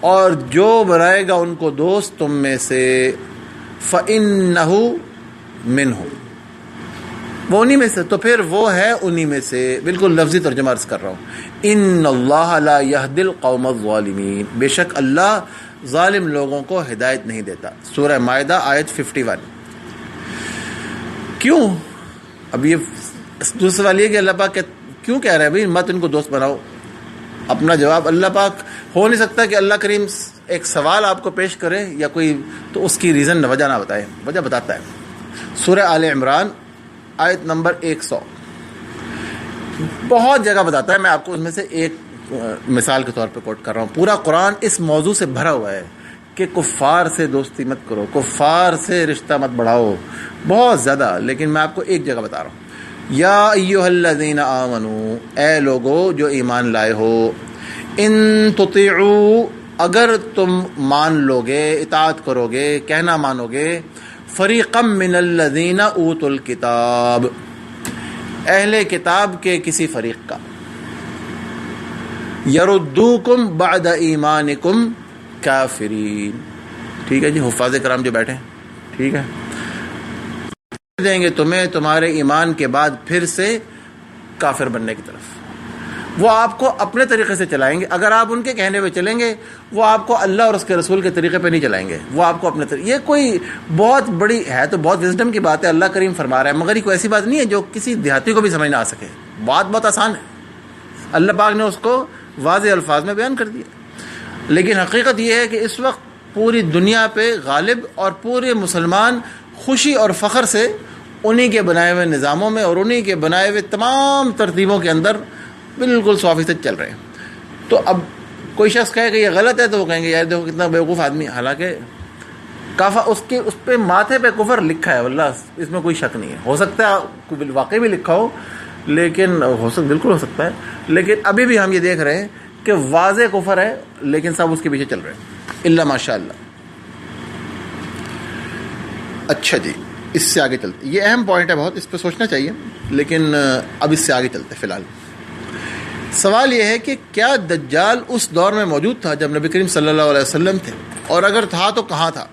اور جو بنائے گا ان کو دوست تم میں سے, فإنہ منہ, وہ انہی میں سے, تو پھر وہ ہے انہی میں سے. بالکل لفظی ترجمہ عرض کر رہا ہوں. ان اللہ لا یہدی القوم الظالمین, بے شک اللہ ظالم لوگوں کو ہدایت نہیں دیتا. سورہ مائدہ آیت 51. کیوں؟ اب یہ دوسرا سوال یہ کہ اللہ پاک کیوں کہہ رہے ہیں بھائی مت ان کو دوست بناؤ؟ اپنا جواب اللہ پاک ہو نہیں سکتا کہ اللہ کریم ایک سوال آپ کو پیش کرے یا کوئی, تو اس کی ریزن وجہ نہ بتائے, وجہ بتاتا ہے. سورہ آل عمران آیت نمبر 100 بہت جگہ بتاتا ہے. میں آپ کو اس میں سے ایک مثال کے طور پہ کوٹ کر رہا ہوں. پورا قرآن اس موضوع سے بھرا ہوا ہے کہ کفار سے دوستی مت کرو, کفار سے رشتہ مت بڑھاؤ, بہت زیادہ. لیکن میں آپ کو ایک جگہ بتا رہا ہوں. یا ایھا الذین آمنو, اے لوگو جو ایمان لائے ہو, ان تطیعوا, اگر تم مان لوگے, اطاعت کرو گے, کہنا مانو گے, فریقا من الذین اوتوا الکتاب, اہل کتاب کے کسی فریق کا, یردوکم بعد ایمانکم کافرین. ٹھیک ہے جی, حفاظ کرام جو بیٹھے ہیں, ٹھیک ہے, دیں گے تمہیں تمہارے ایمان کے بعد پھر سے کافر بننے کی طرف. وہ آپ کو اپنے طریقے سے چلائیں گے. اگر آپ ان کے کہنے پہ چلیں گے, وہ آپ کو اللہ اور اس کے رسول کے طریقے پہ نہیں چلائیں گے, وہ آپ کو اپنے طریقے. یہ کوئی بہت بڑی ہے تو بہت وزڈم کی بات ہے, اللہ کریم فرما رہا ہے, مگر یہ کوئی ایسی بات نہیں ہے جو کسی دیہاتی کو بھی سمجھ نہ آ سکے. بات بہت آسان ہے, اللہ پاک نے اس کو واضح الفاظ میں بیان کر دیا. لیکن حقیقت یہ ہے کہ اس وقت پوری دنیا پہ غالب اور پورے مسلمان خوشی اور فخر سے انہی کے بنائے ہوئے نظاموں میں اور انہی کے بنائے ہوئے تمام ترتیبوں کے اندر بالکل 100% چل رہے ہیں. تو اب کوئی شخص کہے کہ یہ غلط ہے تو وہ کہیں گے یار دیکھو کتنا بیوقوف آدمی. حالانکہ اس پہ ماتھے پہ کفر لکھا ہے, واللہ اس میں کوئی شک نہیں ہے. ہو سکتا ہے واقعی بھی لکھا ہو, لیکن بالکل ہو سکتا ہے. لیکن ابھی بھی ہم یہ دیکھ رہے ہیں کہ واضح کفر ہے, لیکن سب اس کے پیچھے چل رہے ہیں, الا ماشاء اللہ. اچھا جی, اس سے آگے چلتے. یہ اہم پوائنٹ ہے بہت, اس پہ سوچنا چاہیے, لیکن اب اس سے آگے چلتے. فی الحال سوال یہ ہے کہ کیا دجال اس دور میں موجود تھا جب نبی کریم صلی اللہ علیہ وسلم تھے, اور اگر تھا تو کہاں تھا؟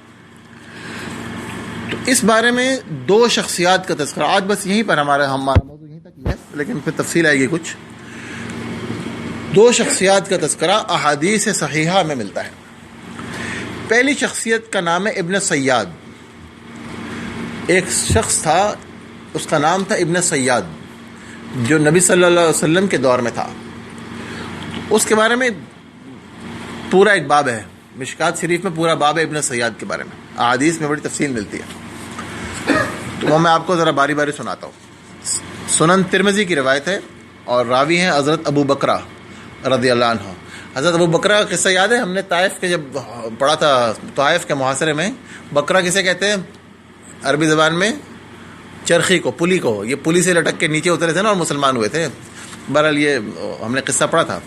تو اس بارے میں 2 شخصیات کا تذکرہ. آج بس یہیں پر ہمارا موضوع یہیں تک ہی ہے, لیکن پھر تفصیل آئے گی کچھ. 2 شخصیات کا تذکرہ احادیث صحیحہ میں ملتا ہے. پہلی شخصیت کا نام ہے ابن سیاد. ایک شخص تھا, اس کا نام تھا ابن سیاد, جو نبی صلی اللہ علیہ وسلم کے دور میں تھا. اس کے بارے میں پورا ایک باب ہے, مشکات شریف میں پورا باب ہے ابن سیاد کے بارے میں. احادیث میں بڑی تفصیل ملتی ہے, تو وہ میں آپ کو ذرا باری باری سناتا ہوں. سنن ترمذی کی روایت ہے, اور راوی ہیں حضرت ابو بکرہ رضی اللہ عنہ. حضرت ابو بکرہ کا قصہ یاد ہے؟ ہم نے طائف کے جب پڑھا تھا، طائف کے محاصرے میں بکرہ کسے کہتے ہیں عربی زبان میں؟ چرخی کو، پلی کو. یہ پلی سے لٹک کے نیچے اترے تھے نا اور مسلمان ہوئے تھے. بہرحال یہ ہم نے قصہ پڑھا تھا.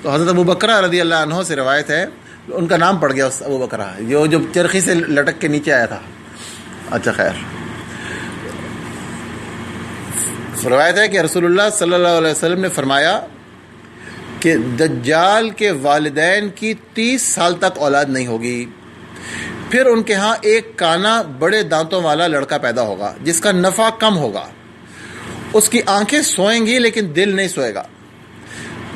تو حضرت ابو بکرہ رضی اللہ عنہ سے روایت ہے، ان کا نام پڑ گیا ابو بکرہ، جو چرخی سے لٹک کے نیچے آیا تھا. اچھا خیر، روایت ہے کہ رسول اللہ صلی اللہ علیہ وسلم نے فرمایا کہ دجال کے والدین کی 30 سال تک اولاد نہیں ہوگی، پھر ان کے ہاں ایک کانا بڑے دانتوں والا لڑکا پیدا ہوگا جس کا نفع کم ہوگا، اس کی آنکھیں سوئیں گی لیکن دل نہیں سوئے گا.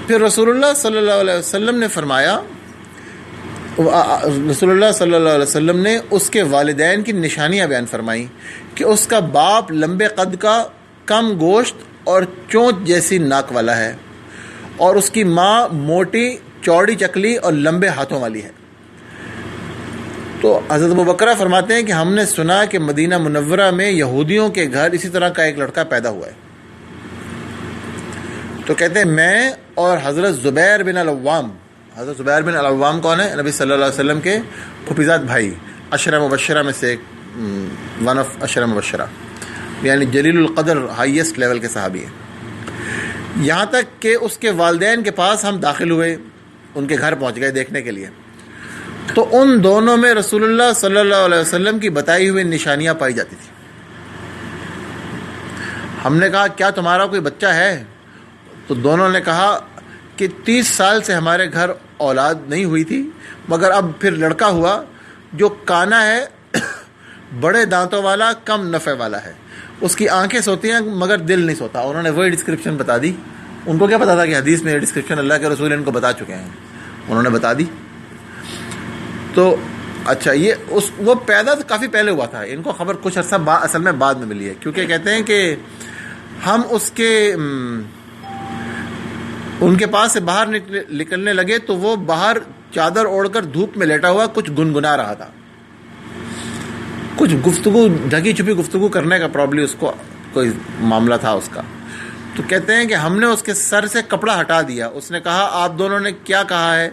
پھر رسول اللہ صلی اللہ علیہ وسلم نے فرمایا، رسول اللہ صلی اللہ علیہ وسلم نے اس کے والدین کی نشانیاں بیان فرمائیں کہ اس کا باپ لمبے قد کا، کم گوشت اور چونچ جیسی ناک والا ہے، اور اس کی ماں موٹی چوڑی چکلی اور لمبے ہاتھوں والی ہے. تو حضرت ابو بکرہ فرماتے ہیں کہ ہم نے سنا کہ مدینہ منورہ میں یہودیوں کے گھر اسی طرح کا ایک لڑکا پیدا ہوا ہے. تو کہتے ہیں میں اور حضرت زبیر بن العوام، حضرت زبیر بن العوام کون ہے؟ نبی صلی اللہ علیہ وسلم کے پھوپھیزاد بھائی، عشرہ مبشرہ میں سے ایک، ون آف عشرہ مبشرہ، یعنی جلیل القدر، ہائیسٹ لیول کے صحابی ہیں. یہاں تک کہ اس کے والدین کے پاس ہم داخل ہوئے، ان کے گھر پہنچ گئے دیکھنے کے لیے. تو ان دونوں میں رسول اللہ صلی اللہ علیہ وسلم کی بتائی ہوئی نشانیاں پائی جاتی تھیں. ہم نے کہا کیا تمہارا کوئی بچہ ہے؟ تو دونوں نے کہا کہ 30 سال سے ہمارے گھر اولاد نہیں ہوئی تھی، مگر اب پھر لڑکا ہوا جو کانا ہے، بڑے دانتوں والا، کم نفع والا ہے، اس کی آنکھیں سوتی ہیں مگر دل نہیں سوتا. انہوں نے وہی ڈسکرپشن بتا دی. ان کو کیا پتا تھا کہ حدیث میں یہ ڈسکرپشن اللہ کے رسول ان کو بتا چکے ہیں، انہوں نے بتا دی. تو اچھا، وہ پیدا تو کافی پہلے ہوا تھا، ان کو خبر کچھ عرصہ اصل میں بعد میں ملی ہے، کیونکہ کہتے ہیں کہ ہم ان کے پاس سے باہر نکلنے لگے تو وہ باہر چادر اوڑھ کر دھوپ میں لیٹا ہوا کچھ گنگنا رہا تھا. کچھ گفتگو، ڈھکی چھپی گفتگو کرنے کا پرابلی اس کو کوئی معاملہ تھا اس کا. تو کہتے ہیں کہ ہم نے اس کے سر سے کپڑا ہٹا دیا. اس نے کہا آپ دونوں نے کیا کہا ہے؟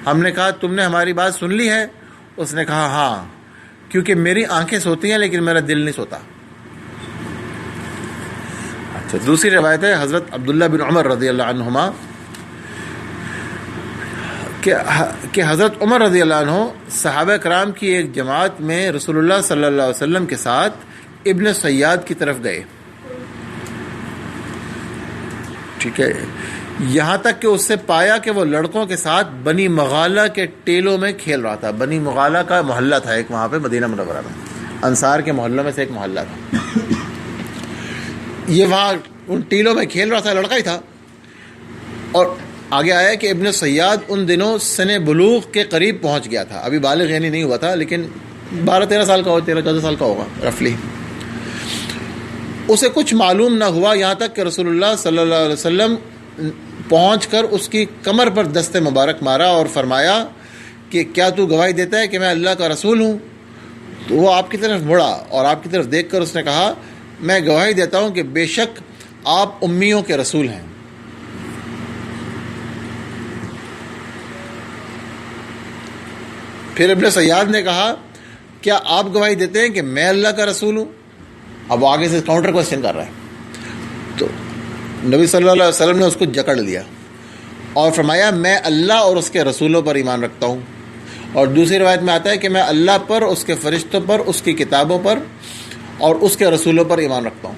ہم نے کہا تم نے ہماری بات سن لی ہے؟ اس نے کہا ہاں، کیونکہ میری آنکھیں سوتی ہیں لیکن میرا دل نہیں سوتا. اچھا، دوسری روایت ہے حضرت عبداللہ بن عمر رضی اللہ عنہما کہ حضرت عمر رضی اللہ عنہ صحابہ کرام کی ایک جماعت میں رسول اللہ صلی اللہ علیہ وسلم کے ساتھ ابن سیاد کی طرف گئے. ٹھیک ہے، یہاں تک کہ اس سے پایا کہ وہ لڑکوں کے ساتھ بنی مغالہ کے ٹیلوں میں کھیل رہا تھا. بنی مغالہ کا محلہ تھا ایک وہاں پہ مدینہ منورہ میں، انصار کے محلوں میں سے ایک محلہ تھا. یہ وہاں ان ٹیلوں میں کھیل رہا تھا، لڑکا ہی تھا. اور آگے آیا کہ ابن سیاد ان دنوں سن بلوغ کے قریب پہنچ گیا تھا. ابھی بالغ یعنی نہیں ہوا تھا، لیکن 12-13 سال کا ہو، 13-14 سال کا ہوگا رفلی. اسے کچھ معلوم نہ ہوا یہاں تک کہ رسول اللہ صلی اللہ علیہ وسلم پہنچ کر اس کی کمر پر دست مبارک مارا اور فرمایا کہ کیا تو گواہی دیتا ہے کہ میں اللہ کا رسول ہوں؟ تو وہ آپ کی طرف مڑا اور آپ کی طرف دیکھ کر اس نے کہا میں گواہی دیتا ہوں کہ بے شک آپ امیوں کے رسول ہیں. پھر ابن سیاد نے کہا کیا آپ گواہی دیتے ہیں کہ میں اللہ کا رسول ہوں؟ اب آگے سے کاؤنٹر کوشچن کر رہا ہے. تو نبی صلی اللہ علیہ وسلم نے اس کو جکڑ لیا اور فرمایا میں اللہ اور اس کے رسولوں پر ایمان رکھتا ہوں. اور دوسری روایت میں آتا ہے کہ میں اللہ پر، اس کے فرشتوں پر، اس کی کتابوں پر اور اس کے رسولوں پر ایمان رکھتا ہوں.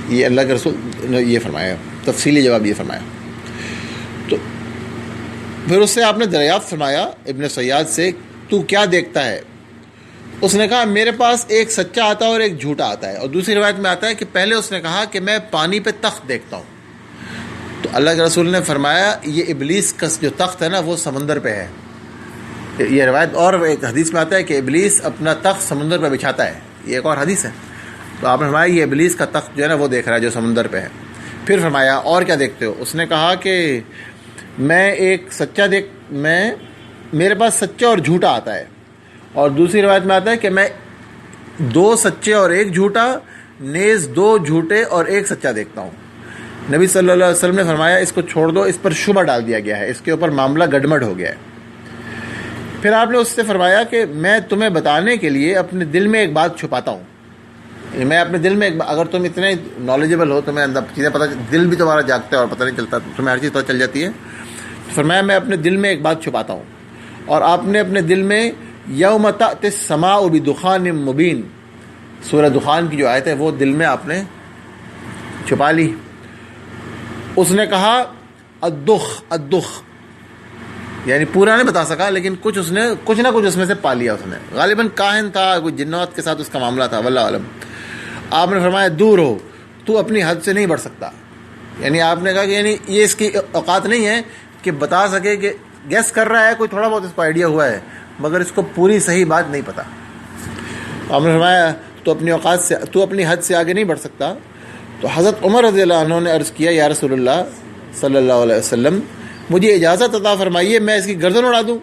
یہ اللہ کے رسول نے یہ فرمایا، تفصیلی جواب یہ فرمایا. تو پھر اس سے آپ نے دریافت فرمایا ابن سیاد سے تو کیا دیکھتا ہے؟ اس نے کہا میرے پاس ایک سچا آتا ہے اور ایک جھوٹا آتا ہے. اور دوسری روایت میں آتا ہے کہ پہلے اس نے کہا کہ میں پانی پہ تخت دیکھتا ہوں. تو اللہ کے رسول نے فرمایا یہ ابلیس کا جو تخت ہے نا وہ سمندر پہ ہے. یہ روایت اور ایک حدیث میں آتا ہے کہ ابلیس اپنا تخت سمندر پہ بچھاتا ہے، یہ ایک اور حدیث ہے. تو آپ نے فرمایا یہ ابلیس کا تخت جو ہے نا وہ دیکھ رہا ہے جو سمندر پہ ہے. پھر فرمایا اور کیا دیکھتے ہو؟ اس نے کہا کہ میں ایک سچا میرے پاس سچا اور جھوٹا آتا ہے. اور دوسری روایت میں آتا ہے کہ میں 2 سچے اور 1 جھوٹا، نیز 2 جھوٹے اور 1 سچا دیکھتا ہوں. نبی صلی اللہ علیہ وسلم نے فرمایا اس کو چھوڑ دو، اس پر شبہ ڈال دیا گیا ہے، اس کے اوپر معاملہ گڈمڈ ہو گیا ہے۔ پھر آپ نے اس سے فرمایا کہ میں تمہیں بتانے کے لیے اپنے دل میں ایک بات چھپاتا ہوں، میں اپنے دل میں اگر تم اتنے نالجبل ہو، تمہیں اندر چیزیں پتہ، دل بھی تمہارا جاگتا ہے اور پتہ نہیں چلتا، تمہیں ہر چیز پتہ چل جاتی ہے، فرمایا میں اپنے دل میں ایک بات چھپاتا ہوں۔ اور آپ نے اپنے دل میں یوم تأتی السماء بدخان مبین، سورہ دخان کی جو آیت ہے وہ دل میں آپ نے چھپا لی۔ اس نے کہا الدخ، یعنی پورا نہیں بتا سکا، لیکن کچھ نہ کچھ اس میں سے پا لیا اس نے، غالباً کاہن تھا، کوئی جنات کے ساتھ اس کا معاملہ تھا، واللہ عالم۔ آپ نے فرمایا دور ہو، تو اپنی حد سے نہیں بڑھ سکتا، یعنی آپ نے کہا کہ یعنی یہ اس کی اوقات نہیں ہے کہ بتا سکے، کہ گیس کر رہا ہے، کوئی تھوڑا بہت اس کو آئیڈیا ہوا ہے، مگر اس کو پوری صحیح بات نہیں پتا۔ آپ نے فرمایا تو اپنی اوقات سے، تو اپنی حد سے آگے نہیں بڑھ سکتا۔ تو حضرت عمر رضی اللہ عنہ نے عرض کیا یا رسول اللہ صلی اللہ علیہ وسلم، مجھے اجازت عطا فرمائیے میں اس کی گردن اڑا دوں،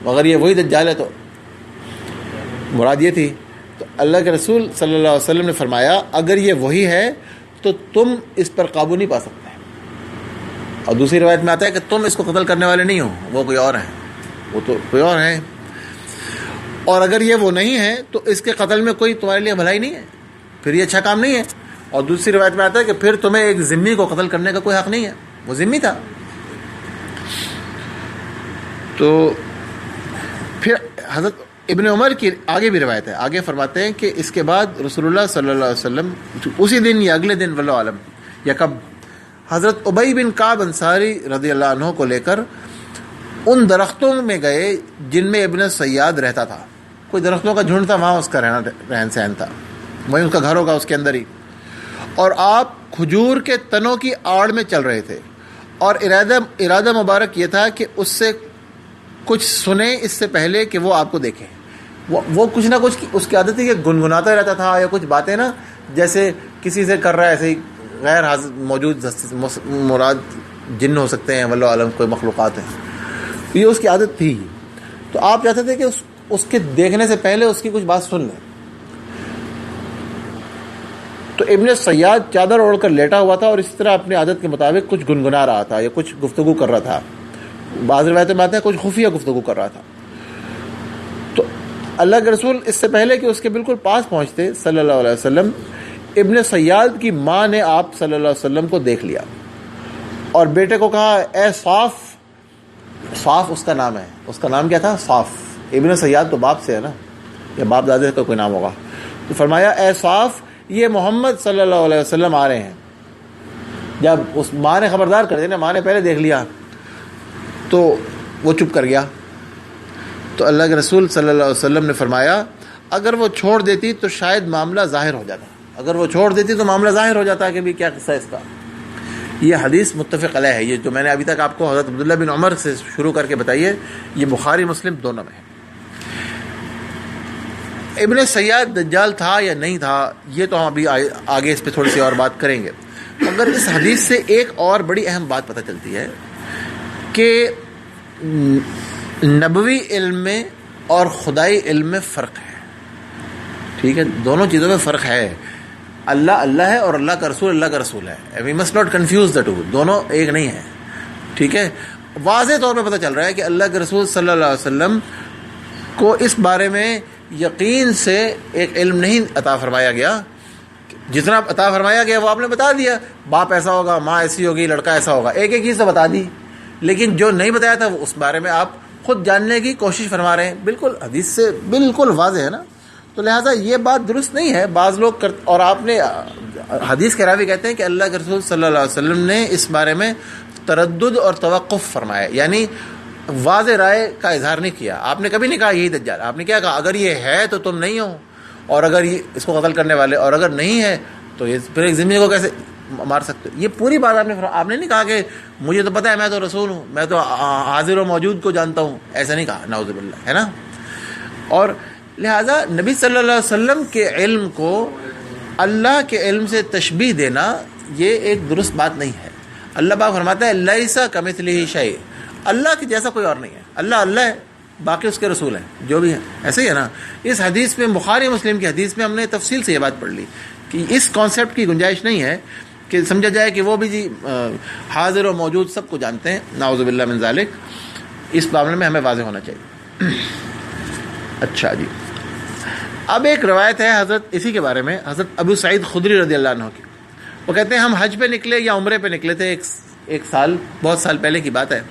مگر یہ وہی دجال ہے، تو مراد یہ تھی۔ تو اللہ کے رسول صلی اللہ علیہ وسلم نے فرمایا اگر یہ وہی ہے تو تم اس پر قابو نہیں پا سکتے، اور دوسری روایت میں آتا ہے کہ تم اس کو قتل کرنے والے نہیں ہو، وہ کوئی اور ہیں، وہ تو کوئی اور ہے، اور اگر یہ وہ نہیں ہے تو اس کے قتل میں کوئی تمہارے لیے بھلائی نہیں ہے، پھر یہ اچھا کام نہیں ہے۔ اور دوسری روایت میں آتا ہے کہ پھر تمہیں ایک ذمی کو قتل کرنے کا کوئی حق نہیں ہے، وہ ذمی تھا۔ تو پھر حضرت ابن عمر کی آگے بھی روایت ہے، آگے فرماتے ہیں کہ اس کے بعد رسول اللہ صلی اللہ علیہ وسلم اسی دن یا اگلے دن واللہ عالم یا کب، حضرت ابی بن کعب انصاری رضی اللہ عنہ کو لے کر ان درختوں میں گئے جن میں ابن سیاد رہتا تھا، کوئی درختوں کا جھنڈ تھا، وہاں اس کا رہن سہن تھا، وہیں اس کا گھر ہوگا اس کے اندر ہی، اور آپ کھجور کے تنوں کی آڑ میں چل رہے تھے، اور ارادہ مبارک یہ تھا کہ اس سے کچھ سنیں اس سے پہلے کہ وہ آپ کو دیکھیں۔ وہ کچھ نہ کچھ اس کی عادت ہے کہ گنگناتا رہتا تھا، یا کچھ باتیں نا جیسے کسی سے کر رہا ہے، ایسے ہی غیر حاضر موجود مراد جن ہو سکتے ہیں، واللہ عالم کوئی مخلوقات ہیں، یہ اس کی عادت تھی۔ تو آپ چاہتے تھے کہ اس کے دیکھنے سے پہلے اس کی کچھ بات سن لیں۔ تو ابن سیاد چادر اوڑھ کر لیٹا ہوا تھا اور اسی طرح اپنی عادت کے مطابق کچھ گنگنا رہا تھا یا کچھ گفتگو کر رہا تھا، بعض روایتیں میں آتے ہیں کچھ خفیہ گفتگو کر رہا تھا۔ تو اللہ کے رسول اس سے پہلے کہ اس کے بالکل پاس پہنچتے صلی اللہ علیہ وسلم، ابن سیاد کی ماں نے آپ صلی اللہ علیہ وسلم کو دیکھ لیا اور بیٹے کو کہا اے صاف اس کا نام ہے، اس کا نام کیا تھا؟ صاف۔ ابن سیاد تو باپ سے ہے نا، یا باپ دادے کا کوئی نام ہوگا، تو فرمایا اے صاف، یہ محمد صلی اللہ علیہ وسلم آ رہے ہیں۔ جب اس ماں نے خبردار کر دیا نا، ماں نے پہلے دیکھ لیا، تو وہ چپ کر گیا۔ تو اللہ کے رسول صلی اللہ علیہ وسلم نے فرمایا اگر وہ چھوڑ دیتی تو شاید معاملہ ظاہر ہو جاتا، اگر وہ چھوڑ دیتی تو معاملہ ظاہر ہو جاتا کہ بھی کیا قصہ ہے اس کا۔ یہ حدیث متفق علیہ ہے، یہ جو میں نے ابھی تک آپ کو حضرت عبداللہ بن عمر سے شروع کر کے بتائی ہے، یہ بخاری مسلم دونوں میں ہے۔ ابن سیاد دجال تھا یا نہیں تھا، یہ تو ہم ابھی آگے اس پہ تھوڑی سی اور بات کریں گے، مگر اس حدیث سے ایک اور بڑی اہم بات پتہ چلتی ہے کہ نبوی علم میں اور خدائی علم میں فرق ہے، ٹھیک ہے، دونوں چیزوں میں فرق ہے۔ اللہ اللہ ہے اور اللہ کا رسول ہے، we must not confuse the two, دونوں ایک نہیں ہیں، ٹھیک ہے۔ واضح طور پہ پتہ چل رہا ہے کہ اللہ کے رسول صلی اللہ علیہ وسلم کو اس بارے میں یقین سے ایک علم نہیں عطا فرمایا گیا، جتنا عطا فرمایا گیا وہ آپ نے بتا دیا، باپ ایسا ہوگا، ماں ایسی ہوگی، لڑکا ایسا ہوگا، ایک ایک چیز تو بتا دی، لیکن جو نہیں بتایا تھا وہ اس بارے میں آپ خود جاننے کی کوشش فرما رہے ہیں، بالکل حدیث سے بالکل واضح ہے نا۔ تو لہٰذا یہ بات درست نہیں ہے، بعض لوگ اور آپ نے حدیث کے راوی کہتے ہیں کہ اللہ کے رسول صلی اللہ علیہ وسلم نے اس بارے میں تردد اور توقف فرمایا، یعنی واضح رائے کا اظہار نہیں کیا۔ آپ نے کبھی نہیں کہا یہی دجال، آپ نے کیا کہا اگر یہ ہے تو تم نہیں ہو، اور اگر یہ اس کو قتل کرنے والے، اور اگر نہیں ہے تو یہ پھر ایک ذمہ کو کیسے مار سکتے ہو؟ یہ پوری بات آپ نے نہیں کہا کہ مجھے تو پتہ ہے میں تو رسول ہوں، میں تو حاضر و موجود کو جانتا ہوں، ایسا نہیں کہا، نعوذ باللہ، ہے نا۔ اور لہذا نبی صلی اللہ علیہ وسلم کے علم کو اللہ کے علم سے تشبیہ دینا یہ ایک درست بات نہیں ہے۔ اللہ پاک فرماتا ہے لیس کمثلہ شیء، اللہ کے جیسا کوئی اور نہیں ہے، اللہ اللہ ہے، باقی اس کے رسول ہیں جو بھی ہیں، ایسے ہی ہے نا۔ اس حدیث میں، بخاری مسلم کی حدیث میں ہم نے تفصیل سے یہ بات پڑھ لی کہ اس کانسیپٹ کی گنجائش نہیں ہے کہ سمجھا جائے کہ وہ بھی جی حاضر و موجود سب کو جانتے ہیں. نعوذ باللہ من ذالک. اس معاملے میں ہمیں واضح ہونا چاہیے. اچھا جی، اب ایک روایت ہے حضرت اسی کے بارے میں، حضرت ابو سعید خدری رضی اللہ عنہ کی. وہ کہتے ہیں ہم حج پہ نکلے یا عمرے پہ نکلے تھے ایک سال، بہت سال پہلے کی بات ہے.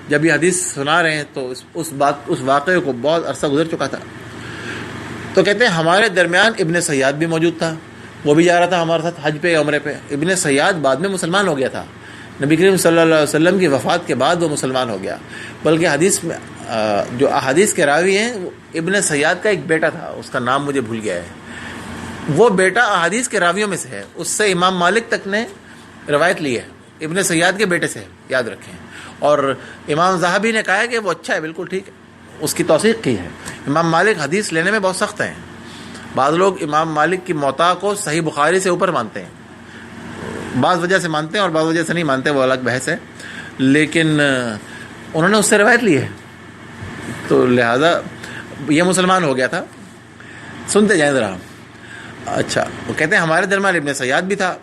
جب یہ حدیث سنا رہے ہیں تو اس واقعے کو بہت عرصہ گزر چکا تھا. تو کہتے ہیں ہمارے درمیان ابن سیاد بھی موجود تھا، وہ بھی جا رہا تھا ہمارے ساتھ حج پہ یا عمرے پہ. ابن سیاد بعد میں مسلمان ہو گیا تھا، نبی کریم صلی اللہ علیہ وسلم کی وفات کے بعد وہ مسلمان ہو گیا. بلکہ حدیث میں جو احادیث کے راوی ہیں وہ ابن سیاد کا ایک بیٹا تھا، اس کا نام مجھے بھول گیا ہے. وہ بیٹا احادیث کے راویوں میں سے ہے، اس سے امام مالک تک نے روایت لی ہے، ابن سیاد کے بیٹے سے، یاد رکھیں. اور امام ذہبی نے کہا ہے کہ وہ اچھا ہے، بالکل ٹھیک ہے، اس کی توثیق کی ہے. امام مالک حدیث لینے میں بہت سخت ہیں. بعض لوگ امام مالک کی موطا کو صحیح بخاری سے اوپر مانتے ہیں، بعض وجہ سے مانتے ہیں اور بعض وجہ سے نہیں مانتے، وہ الگ بحث ہے. لیکن انہوں نے اس سے روایت لی ہے، تو لہذا یہ مسلمان ہو گیا تھا. سنتے جائیں ذرا. اچھا، وہ کہتے ہیں ہمارے درمیان ابن سیاد بھی تھا.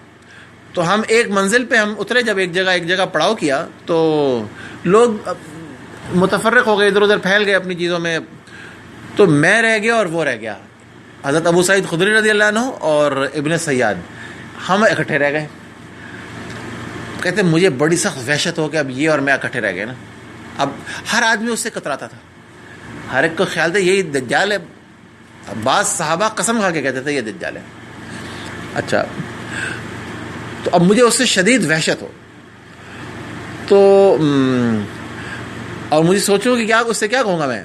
تو ہم ایک منزل پہ ہم اترے، جب ایک جگہ پڑاؤ کیا تو لوگ متفرق ہو گئے، ادھر ادھر پھیل گئے اپنی چیزوں میں. تو میں رہ گیا اور وہ رہ گیا، حضرت ابو سعید خدری رضی اللہ عنہ اور ابن سیاد، ہم اکٹھے رہ گئے. کہتے ہیں مجھے بڑی سخت وحشت ہو کہ اب یہ اور میں اکٹھے رہ گئے نا. اب ہر آدمی اس سے کتراتا تھا، ہر ایک کو خیال تھا یہی دجال ہے. بعض صحابہ قسم کھا کے کہتے تھے یہ دجال ہے. اچھا، تو اب مجھے اس سے شدید وحشت ہو تو اور مجھے سوچوں کہ کیا اس سے کیا کہوں گا میں.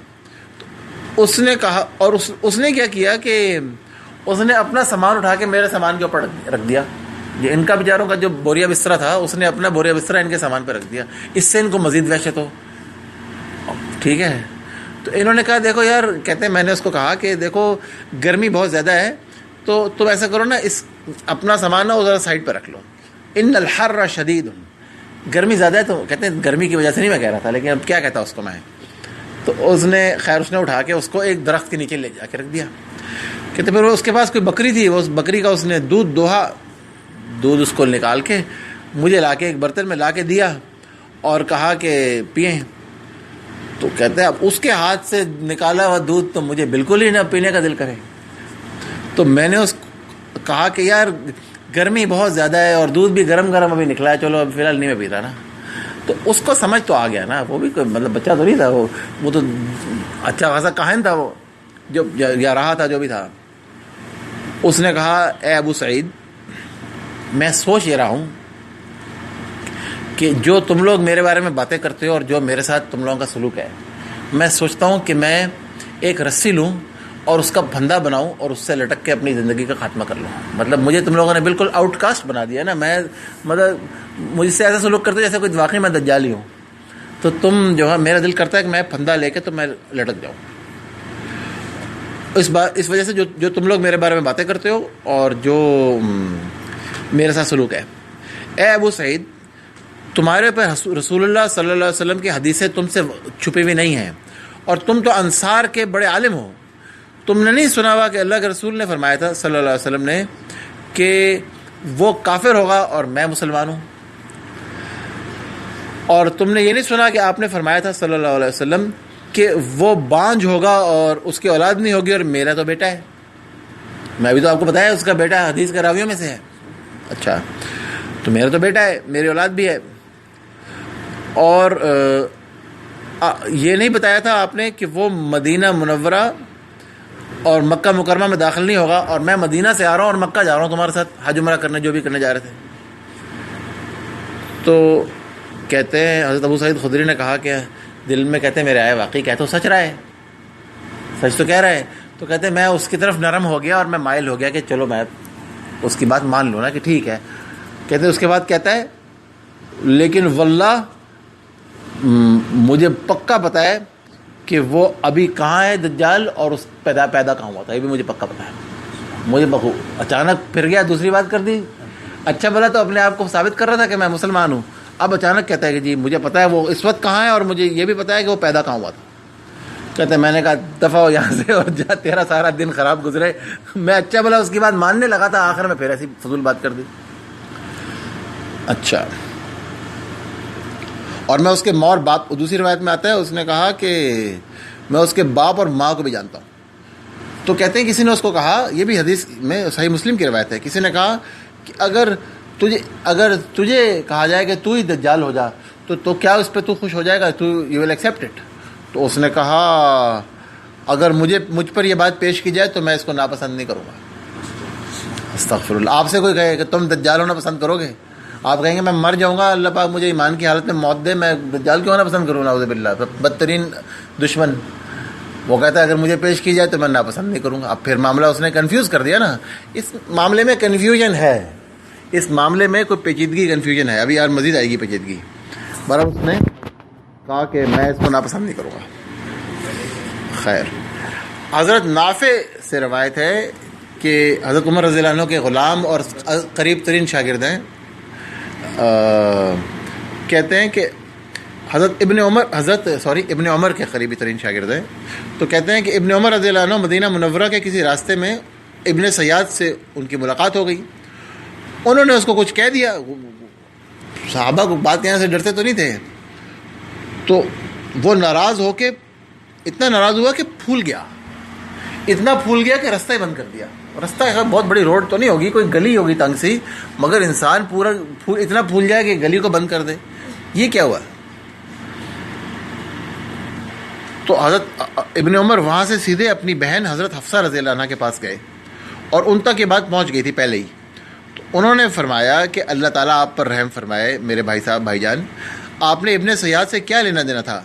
تو اس نے کہا، اور اس نے کیا کیا کہ اس نے اپنا سامان اٹھا کے میرے سامان کے اوپر رکھ دیا. یہ ان کا بیچاروں کا جو بوریا بستر تھا، اس نے اپنا بوریا بستر ان کے سامان پہ رکھ دیا، اس سے ان کو مزید وحشت ہو. ٹھیک ہے، تو انہوں نے کہا دیکھو یار، کہتے ہیں میں نے اس کو کہا کہ دیکھو گرمی بہت زیادہ ہے، تو تم ایسا کرو نا، اس اپنا سامان نا ذرا سائڈ پہ رکھ لو. ان الحر شدید، گرمی زیادہ ہے. تو کہتے ہیں گرمی کی وجہ سے نہیں میں کہہ رہا تھا، لیکن اب کیا کہتا اس کو میں. تو اس نے اٹھا کے اس کو ایک درخت کے نیچے لے جا کے رکھ دیا. کہتے پھر اس کے پاس کوئی بکری تھی، وہ اس بکری کا اس نے دودھ دوہا، دودھ اس کو نکال کے مجھے لا کے ایک برتن میں لا کے دیا اور کہا کہ پئیں. تو کہتے ہیں اب اس کے ہاتھ سے نکالا ہوا دودھ تو مجھے بالکل ہی نہ پینے کا دل کرے. تو میں نے اس کو کہا کہ یار گرمی بہت زیادہ ہے اور دودھ بھی گرم گرم ابھی نکلا ہے، چلو اب فی الحال نہیں میں پیتا نا. تو اس کو سمجھ تو آ گیا نا، وہ بھی کوئی مطلب بچہ تو نہیں تھا، وہ تو اچھا خاصا کاہن تھا وہ، جو یا رہا تھا جو بھی تھا. اس نے کہا اے ابو سعید، میں سوچ یہ رہا ہوں کہ جو تم لوگ میرے بارے میں باتیں کرتے ہو اور جو میرے ساتھ تم لوگوں کا سلوک ہے، میں سوچتا ہوں کہ میں ایک رسی لوں اور اس کا پھندا بناؤں اور اس سے لٹک کے اپنی زندگی کا خاتمہ کر لوں. مطلب مجھے تم لوگوں نے بالکل آؤٹ کاسٹ بنا دیا نا. میں مطلب مجھ سے ایسا سلوک کرتے جیسے کوئی واقعی میں دجالی ہوں. تو تم جو ہے، میرا دل کرتا ہے کہ میں پھندا لے کے تو میں لٹک جاؤں. اس وجہ سے جو تم لوگ میرے بارے میں باتیں کرتے ہو اور جو میرے ساتھ سلوک ہے. اے ابو سعید، تمہارے پر رسول اللہ صلی اللہ علیہ وسلم کی حدیثیں تم سے چھپی ہوئی نہیں ہیں، اور تم تو انصار کے بڑے عالم ہو. تم نے نہیں سنا ہوا کہ اللہ کے رسول نے فرمایا تھا صلی اللہ علیہ وسلم نے کہ وہ کافر ہوگا اور میں مسلمان ہوں. اور تم نے یہ نہیں سنا کہ آپ نے فرمایا تھا صلی اللہ علیہ وسلم کہ وہ بانجھ ہوگا اور اس کی اولاد نہیں ہوگی اور میرا تو بیٹا ہے. میں بھی تو آپ کو بتایا اس کا بیٹا حدیث کے راویوں میں سے ہے. اچھا، تو میرا تو بیٹا ہے، میری اولاد بھی ہے. اور یہ نہیں بتایا تھا آپ نے کہ وہ مدینہ منورہ اور مکہ مکرمہ میں داخل نہیں ہوگا، اور میں مدینہ سے آ رہا ہوں اور مکہ جا رہا ہوں تمہارے ساتھ حج عمرہ کرنے، جو بھی کرنے جا رہے تھے. تو کہتے ہیں حضرت ابو سعید خدری نے کہا کہ دل میں کہتے ہیں میرے آئے واقعی کہتے ہو سچ رہا ہے، سچ تو کہہ رہا ہے. تو کہتے ہیں میں اس کی طرف نرم ہو گیا اور میں مائل ہو گیا کہ چلو میں اس کی بات مان لوں نا کہ ٹھیک ہے. کہتے ہیں اس کے بعد کہتا ہے لیکن واللہ مجھے پکا پتہ ہے کہ وہ ابھی کہاں ہے دجال، اور اس پیدا کہاں ہوا تھا، یہ بھی مجھے پکا پتہ ہے. مجھے اچانک پھر گیا دوسری بات کر دی. اچھا بھلا تو اپنے آپ کو ثابت کر رہا تھا کہ میں مسلمان ہوں، اب اچانک کہتا ہے کہ جی مجھے پتہ ہے وہ اس وقت کہاں ہے، اور مجھے یہ بھی پتہ ہے کہ وہ پیدا کہاں ہوا تھا. کہتے ہیں میں نے کہا دفع ہو یہاں سے اور جا، تیرا سارا دن خراب گزرے. میں اچھا بھلا اس کی بات ماننے لگا تھا، آخر میں پھر ایسی فضول بات کر دی. اچھا. اور میں اس کے ماں اور باپ, دوسری روایت میں آتا ہے اس نے کہا کہ میں اس کے باپ اور ماں کو بھی جانتا ہوں. تو کہتے ہیں کسی نے اس کو کہا, یہ بھی حدیث میں صحیح مسلم کی روایت ہے, کسی نے کہا کہ اگر تجھے کہا جائے کہ تو ہی دجال ہو جا تو کیا اس پہ تو خوش ہو جائے گا, تو یو ول ایکسیپٹ اٹ؟ تو اس نے کہا اگر مجھ پر یہ بات پیش کی جائے تو میں اس کو ناپسند نہیں کروں گا. استغفر اللہ. آپ سے کوئی کہے کہ تم دجال ہونا پسند کرو گے, آپ کہیں گے میں مر جاؤں گا, اللہ پاک مجھے ایمان کی حالت میں موت دے, میں دجال کیوں ہونا پسند کروں؟ نعوذ باللہ, بدترین دشمن. وہ کہتا ہے اگر مجھے پیش کی جائے تو میں ناپسند نہیں کروں گا. اب پھر معاملہ اس نے کنفیوز کر دیا نا. اس معاملے میں کنفیوژن ہے, اس معاملے میں کوئی پیچیدگی کنفیوژن ہے, ابھی یار مزید آئے گی پیچیدگی. برابر اس نے کہا کہ میں اس کو ناپسند نہیں کروں گا. خیر, حضرت نافع سے روایت ہے کہ حضرت عمر رضی اللہ عنہ کے غلام اور قریب ترین شاگرد ہیں, کہتے ہیں کہ ابن عمر کے قریبی ترین شاگرد ہیں. تو کہتے ہیں کہ ابن عمر رضی اللہ عنہ مدینہ منورہ کے کسی راستے میں ابن سیاد سے ان کی ملاقات ہو گئی. انہوں نے اس کو کچھ کہہ دیا, صحابہ کو بات کہنے سے ڈرتے تو نہیں تھے, تو وہ ناراض ہو کے اتنا ناراض ہوا کہ پھول گیا, اتنا پھول گیا کہ راستہ ہی بند کر دیا. راستہ بہت بڑی روڈ تو نہیں ہوگی, کوئی گلی ہوگی تنگ سی, مگر انسان پورا اتنا پھول جائے کہ گلی کو بند کر دے. یہ کیا ہوا؟ تو حضرت ابن عمر وہاں سے سیدھے اپنی بہن حضرت حفصہ رضی اللہ عنہ کے پاس گئے, اور ان تک یہ بات پہنچ گئی تھی پہلے ہی. تو انہوں نے فرمایا کہ اللہ تعالیٰ آپ پر رحم فرمائے میرے بھائی جان, آپ نے ابن سیاد سے کیا لینا دینا تھا؟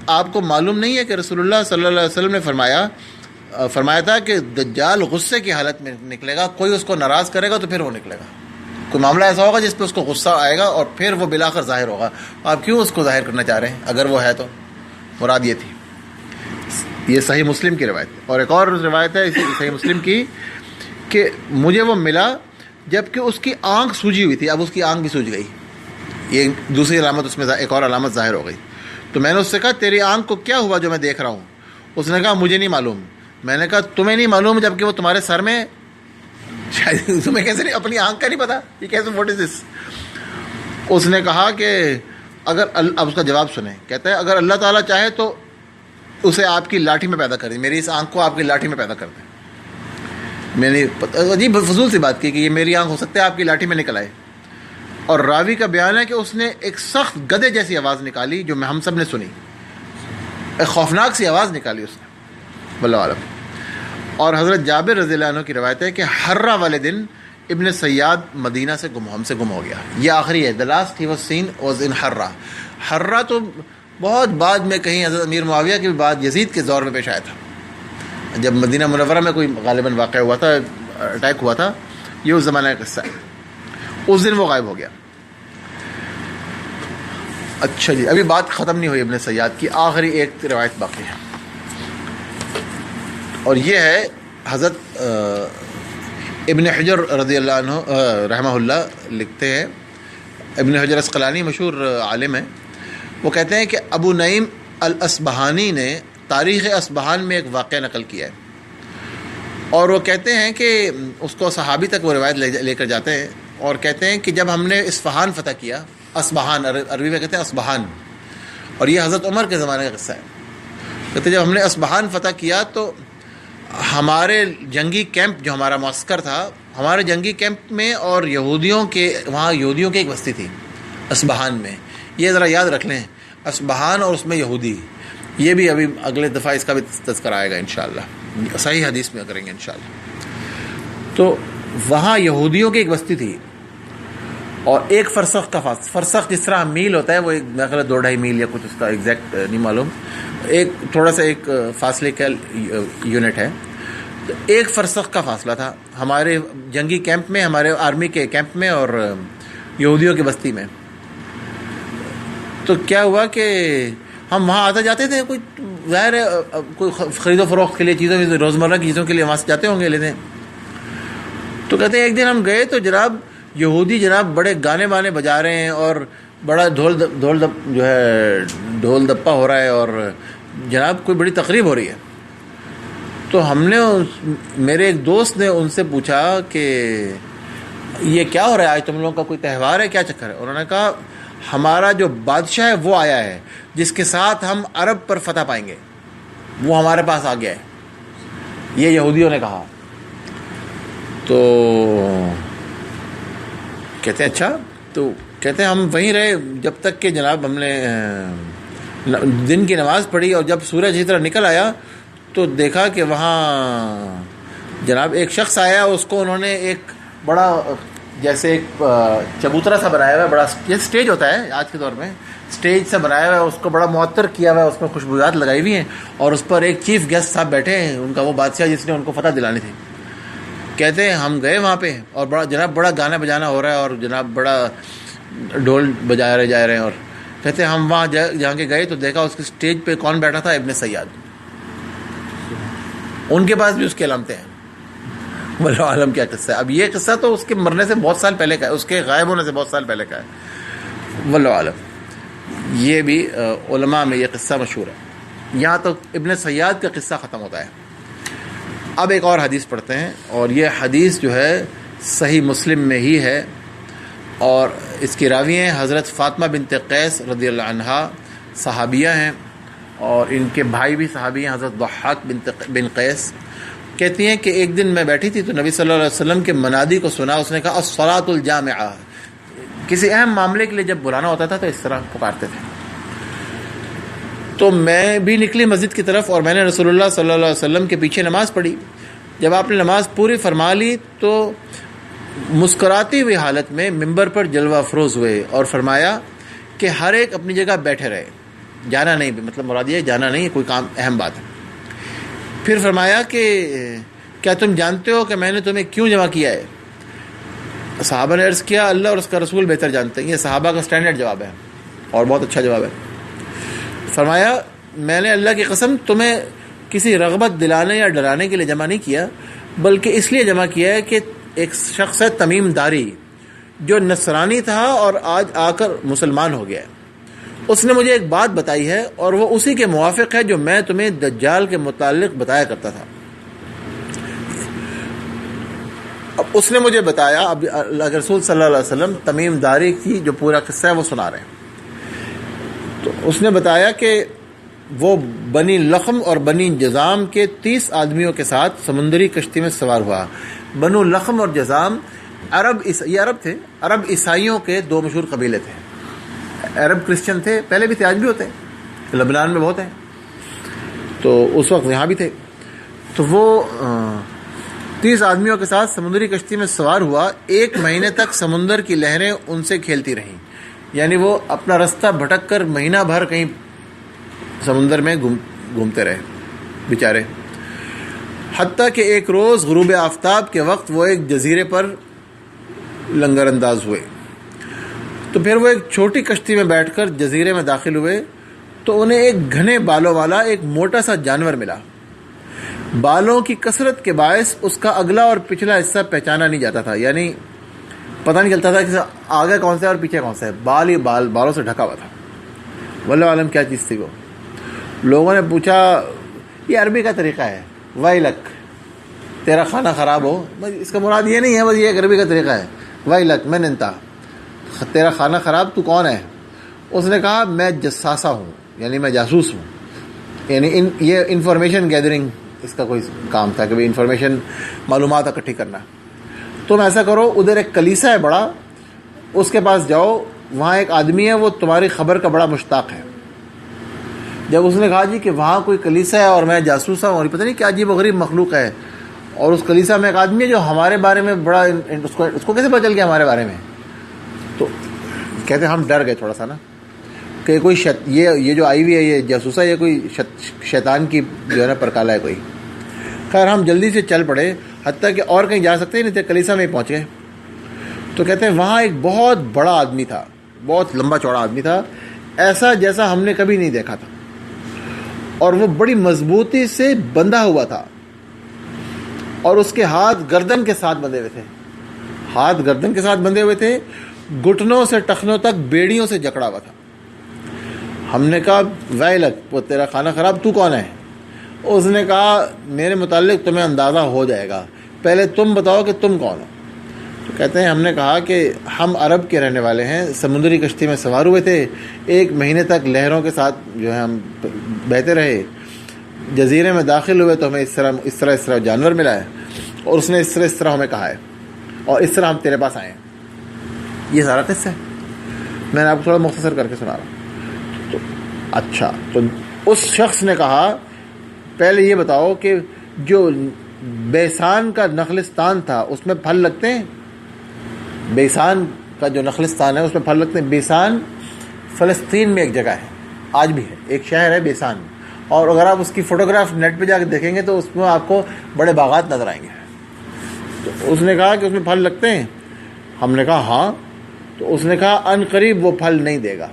آپ کو معلوم نہیں ہے کہ رسول اللہ صلی اللہ علیہ وسلم نے فرمایا تھا کہ دجال غصے کی حالت میں نکلے گا, کوئی اس کو ناراض کرے گا تو پھر وہ نکلے گا. کوئی معاملہ ایسا ہوگا جس پہ اس کو غصہ آئے گا اور پھر وہ بالآخر ظاہر ہوگا. آپ کیوں اس کو ظاہر کرنا چاہ رہے ہیں؟ اگر وہ ہے تو مراد یہ تھی. یہ صحیح مسلم کی روایت ہے. اور ایک اور روایت ہے اسی صحیح مسلم کی کہ مجھے وہ ملا جب کہ اس کی آنکھ سوجی ہوئی تھی, اب اس کی آنکھ بھی سوج گئی. یہ دوسری علامت, اس میں ایک اور علامت ظاہر ہو گئی. تو میں نے اس سے کہا تیری آنکھ کو کیا ہوا جو میں دیکھ رہا ہوں؟ اس نے کہا مجھے نہیں معلوم. میں نے کہا تمہیں نہیں معلوم جبکہ وہ تمہارے سر میں, شاید تمہیں کیسے نہیں, اپنی آنکھ کا نہیں پتا, یہ کیسے, واٹ از دس؟ اس نے کہا کہ اگر اب اس کا جواب سنیں, کہتا ہے اگر اللہ تعالیٰ چاہے تو اسے آپ کی لاٹھی میں پیدا کر دیں, میری اس آنکھ کو آپ کی لاٹھی میں پیدا کر دیں. میں نے عجیب فضول سی بات کی کہ یہ میری آنکھ ہو سکتا ہے آپ کی لاٹھی میں نکل آئے. اور راوی کا بیان ہے کہ اس نے ایک سخت گدھے جیسی آواز نکالی جو ہم سب نے سنی, ایک خوفناک سی آواز نکالی اس نے, واللہ اعلم. اور حضرت جابر رضی اللہ عنہ کی روایت ہے کہ حرہ والے دن ابن سیاد مدینہ سے ہم سے گم ہو گیا. یہ آخری ہے, the last he was seen was in حرہ. حرہ تو بہت بعد میں کہیں حضرت امیر معاویہ کے بعد یزید کے دور میں پیش آیا تھا, جب مدینہ منورہ میں کوئی غالباً واقع ہوا تھا, اٹیک ہوا تھا. یہ اس زمانے کا قصہ ہے. اس دن وہ غائب ہو گیا. اچھا جی, ابھی بات ختم نہیں ہوئی ابن سیاد کی, آخری ایک روایت باقی ہے, اور یہ ہے حضرت ابن حجر رضی اللہ عنہ رحمہ اللہ لکھتے ہیں. ابن حجر اسقلانی مشہور عالم ہیں. وہ کہتے ہیں کہ ابو نعیم الاصبہانی نے تاریخ اصبہان میں ایک واقعہ نقل کیا ہے, اور وہ کہتے ہیں کہ اس کو صحابی تک وہ روایت لے کر جاتے ہیں, اور کہتے ہیں کہ جب ہم نے اصفہان فتح کیا, اصبہان عربی میں کہتے ہیں اصبہان, اور یہ حضرت عمر کے زمانے کا قصہ ہے. کہتے ہیں جب ہم نے اصبہان فتح کیا تو ہمارے جنگی کیمپ, جو ہمارا معسکر تھا, ہمارے جنگی کیمپ میں اور یہودیوں کی ایک بستی تھی اصبہان میں. یہ ذرا یاد رکھ لیں, اصبہان اور اس میں یہودی, یہ بھی ابھی اگلے دفعہ اس کا بھی تذکرہ آئے گا انشاءاللہ, صحیح حدیث میں کریں گے انشاءاللہ. تو وہاں یہودیوں کی ایک بستی تھی, اور ایک فرسخ کا فرسخ جس طرح میل ہوتا ہے, وہ ایک میرا خیال 2-2.5 میل یا کچھ, اس کا ایگزیکٹ نہیں معلوم, ایک تھوڑا سا ایک فاصلے کا یونٹ ہے. تو ایک فرسخ کا فاصلہ تھا ہمارے جنگی کیمپ میں, ہمارے آرمی کے کیمپ میں اور یہودیوں کی بستی میں. تو کیا ہوا کہ ہم وہاں آتے جاتے تھے, کوئی ظاہر ہے کوئی خرید و فروخت کے لیے چیزوں, روزمرہ کی چیزوں کے لیے وہاں سے جاتے ہوں گے لیتے. تو کہتے ہیں ایک دن ہم گئے تو جناب یہودی جناب بڑے گانے بانے بجا رہے ہیں, اور بڑا ڈھول دپا ہو رہا ہے, اور جناب کوئی بڑی تقریب ہو رہی ہے. تو ہم نے, میرے ایک دوست نے ان سے پوچھا کہ یہ کیا ہو رہا ہے آج تم لوگوں کا کوئی تہوار ہے, کیا چکر ہے؟ انہوں نے کہا ہمارا جو بادشاہ ہے وہ آیا ہے جس کے ساتھ ہم عرب پر فتح پائیں گے, وہ ہمارے پاس آ گیا ہے, یہ یہودیوں نے کہا. تو کہتے ہیں اچھا, تو کہتے ہیں ہم وہیں رہے جب تک کہ جناب ہم نے دن کی نماز پڑھی, اور جب سورج اس طرح نکل آیا تو دیکھا کہ وہاں جناب ایک شخص آیا, اس کو انہوں نے ایک بڑا جیسے ایک چبوترا سا بنایا ہوا ہے, بڑا یہ اسٹیج ہوتا ہے آج کے دور میں, اسٹیج سے بنایا ہوا ہے, اس کو بڑا معطر کیا ہوا ہے, اس میں خوشبویات لگائی ہوئی ہیں, اور اس پر ایک چیف گیسٹ صاحب بیٹھے ہیں, ان کا وہ بادشاہ جس نے ان کو فتح دلانی تھی. کہتے ہیں ہم گئے وہاں پہ, اور بڑا جناب بڑا گانا بجانا ہو رہا ہے, اور جناب بڑا ڈھول بجا رہے جا رہے ہیں. اور کہتے ہیں ہم وہاں جہاں کے گئے تو دیکھا اس کے اسٹیج پہ کون بیٹھا تھا, ابن سیاد. ان کے پاس بھی اس کی علامتیں ہیں. واللہ عالم کیا قصہ ہے. اب یہ قصہ تو اس کے مرنے سے بہت سال پہلے کا ہے, اس کے غائب ہونے سے بہت سال پہلے کا ہے. واللہ عالم. یہ بھی علماء میں یہ قصہ مشہور ہے. یہاں تک ابن سیاد کا قصہ ختم ہوتا ہے. اب ایک اور حدیث پڑھتے ہیں, اور یہ حدیث جو ہے صحیح مسلم میں ہی ہے, اور اس کی راوی ہیں حضرت فاطمہ بنت قیس رضی اللہ عنہا, صحابیہ ہیں, اور ان کے بھائی بھی صحابی ہیں حضرت ضحاک بن قیس. کہتی ہیں کہ ایک دن میں بیٹھی تھی تو نبی صلی اللہ علیہ وسلم کے منادی کو سنا, اس نے کہا الصلاۃ الجامعہ. کسی اہم معاملے کے لیے جب بلانا ہوتا تھا تو اس طرح پکارتے تھے. تو میں بھی نکلی مسجد کی طرف, اور میں نے رسول اللہ صلی اللہ علیہ وسلم کے پیچھے نماز پڑھی. جب آپ نے نماز پوری فرما لی تو مسکراتی ہوئی حالت میں ممبر پر جلوہ افروز ہوئے, اور فرمایا کہ ہر ایک اپنی جگہ بیٹھے رہے, جانا نہیں, مطلب مراد یہ جانا نہیں, کوئی کام اہم بات ہے. پھر فرمایا کہ کیا تم جانتے ہو کہ میں نے تمہیں کیوں جمع کیا ہے؟ صحابہ نے عرض کیا اللہ اور اس کا رسول بہتر جانتے ہیں. یہ صحابہ کا سٹینڈرڈ جواب ہے, اور بہت اچھا جواب ہے. فرمایا میں نے اللہ کی قسم تمہیں کسی رغبت دلانے یا ڈرانے کے لیے جمع نہیں کیا, بلکہ اس لیے جمع کیا ہے کہ ایک شخص ہے تمیم داری, جو نصرانی تھا اور آج آ کر مسلمان ہو گیا ہے. اس نے مجھے ایک بات بتائی ہے, اور وہ اسی کے موافق ہے جو میں تمہیں دجال کے متعلق بتایا کرتا تھا. اب اس نے مجھے بتایا, اب اللہ کے رسول صلی اللہ علیہ وسلم تمیم داری کی جو پورا قصہ ہے وہ سنا رہے ہیں. تو اس نے بتایا کہ وہ بنی لخم اور بنی جزام کے 30 آدمیوں کے ساتھ سمندری کشتی میں سوار ہوا. بنو لخم اور جزام یہ عرب تھے, عرب عیسائیوں کے 2 مشہور قبیلے تھے. عرب کرسچن تھے, پہلے بھی تھے, آج بھی ہوتے ہیں, لبنان میں بہت ہیں, تو اس وقت یہاں بھی تھے. تو وہ 30 آدمیوں کے ساتھ سمندری کشتی میں سوار ہوا. 1 مہینے تک سمندر کی لہریں ان سے کھیلتی رہیں, یعنی وہ اپنا رستہ بھٹک کر مہینہ بھر کہیں سمندر میں گھومتے رہے بیچارے. حتیٰ کہ ایک روز غروب آفتاب کے وقت وہ ایک جزیرے پر لنگر انداز ہوئے. تو پھر وہ ایک چھوٹی کشتی میں بیٹھ کر جزیرے میں داخل ہوئے, تو انہیں ایک گھنے بالوں والا ایک موٹا سا جانور ملا. بالوں کی کثرت کے باعث اس کا اگلا اور پچھلا حصہ پہچانا نہیں جاتا تھا, یعنی پتہ نہیں چلتا تھا کہ آگے کون سا ہے اور پیچھے کون سا ہے. بال ہی بالوں سے ڈھکا ہوا تھا. واللہ عالم کیا چیز تھی وہ. لوگوں نے پوچھا یہ عربی کا طریقہ ہے, ویلک تیرا کھانا خراب ہو, اس کا مراد یہ نہیں ہے, بس یہ ایک عربی کا طریقہ ہے. ویلک من انتا, تیرا کھانا خراب, تو کون ہے؟ اس نے کہا میں جساسہ ہوں, یعنی میں جاسوس ہوں, یعنی یہ انفارمیشن گیدرنگ اس کا کوئی کام تھا, کہ انفارمیشن معلومات اکٹھی کرنا. تم ایسا کرو, ادھر ایک کلیسا ہے بڑا, اس کے پاس جاؤ, وہاں ایک آدمی ہے وہ تمہاری خبر کا بڑا مشتاق ہے. جب اس نے کہا جی کہ وہاں کوئی کلیسا ہے اور میں جاسوس ہوں, اور پتہ نہیں کیا عجیب و غریب مخلوق ہے, اور اس کلیسا میں ایک آدمی ہے جو ہمارے بارے میں بڑا, اس کو کیسے پتہ چل گیا ہمارے بارے میں؟ تو کہتے ہیں ہم ڈر گئے تھوڑا سا نا, کہ کوئی یہ جو آئی ہوئی ہے یہ جاسوسا, یہ کوئی شیطان کی جو ہے نا پرکالا ہے کوئی. خیر ہم جلدی سے چل پڑے, حتیٰ کہ اور کہیں جا سکتے ہی نہیں تھے, کلیسا میں ہی پہنچ گئے. تو کہتے ہیں وہاں ایک بہت بڑا آدمی تھا, بہت لمبا چوڑا آدمی تھا, ایسا جیسا ہم نے کبھی نہیں دیکھا تھا, اور وہ بڑی مضبوطی سے بندھا ہوا تھا, اور اس کے ہاتھ گردن کے ساتھ بندھے ہوئے تھے. ہاتھ گردن کے ساتھ بندھے ہوئے تھے, گھٹنوں سے ٹخنوں تک بیڑیوں سے جکڑا ہوا تھا. ہم نے کہا ویلک, وہ تیرا کھانا خراب, تو کون ہے؟ اس نے کہا میرے متعلق تمہیں اندازہ ہو جائے گا, پہلے تم بتاؤ کہ تم کون ہو. کہتے ہیں ہم نے کہا کہ ہم عرب کے رہنے والے ہیں، سمندری کشتی میں سوار ہوئے تھے، 1 مہینے تک لہروں کے ساتھ جو ہے ہم بہتے رہے، جزیرے میں داخل ہوئے تو ہمیں اس طرح جانور ملا ہے، اور اس نے اس طرح ہمیں کہا ہے، اور اس طرح ہم تیرے پاس آئے ہیں۔ یہ سارا قصہ ہے، میں نے آپ کو تھوڑا مختصر کر کے سنا رہا ہوں۔ تو اچھا، تو اس شخص نے کہا پہلے یہ بتاؤ کہ جو بیسان کا نخلستان تھا اس میں پھل لگتے ہیں؟ بیسان کا جو نخلستان ہے اس میں پھل لگتے ہیں۔ بیسان فلسطین میں ایک جگہ ہے، آج بھی ہے، ایک شہر ہے بیسان، اور اگر آپ اس کی فوٹوگراف نیٹ پہ جا کے دیکھیں گے تو اس میں آپ کو بڑے باغات نظر آئیں گے۔ تو اس نے کہا کہ اس میں پھل لگتے ہیں؟ ہم نے کہا ہاں۔ تو اس نے کہا ان قریب وہ پھل نہیں دے گا۔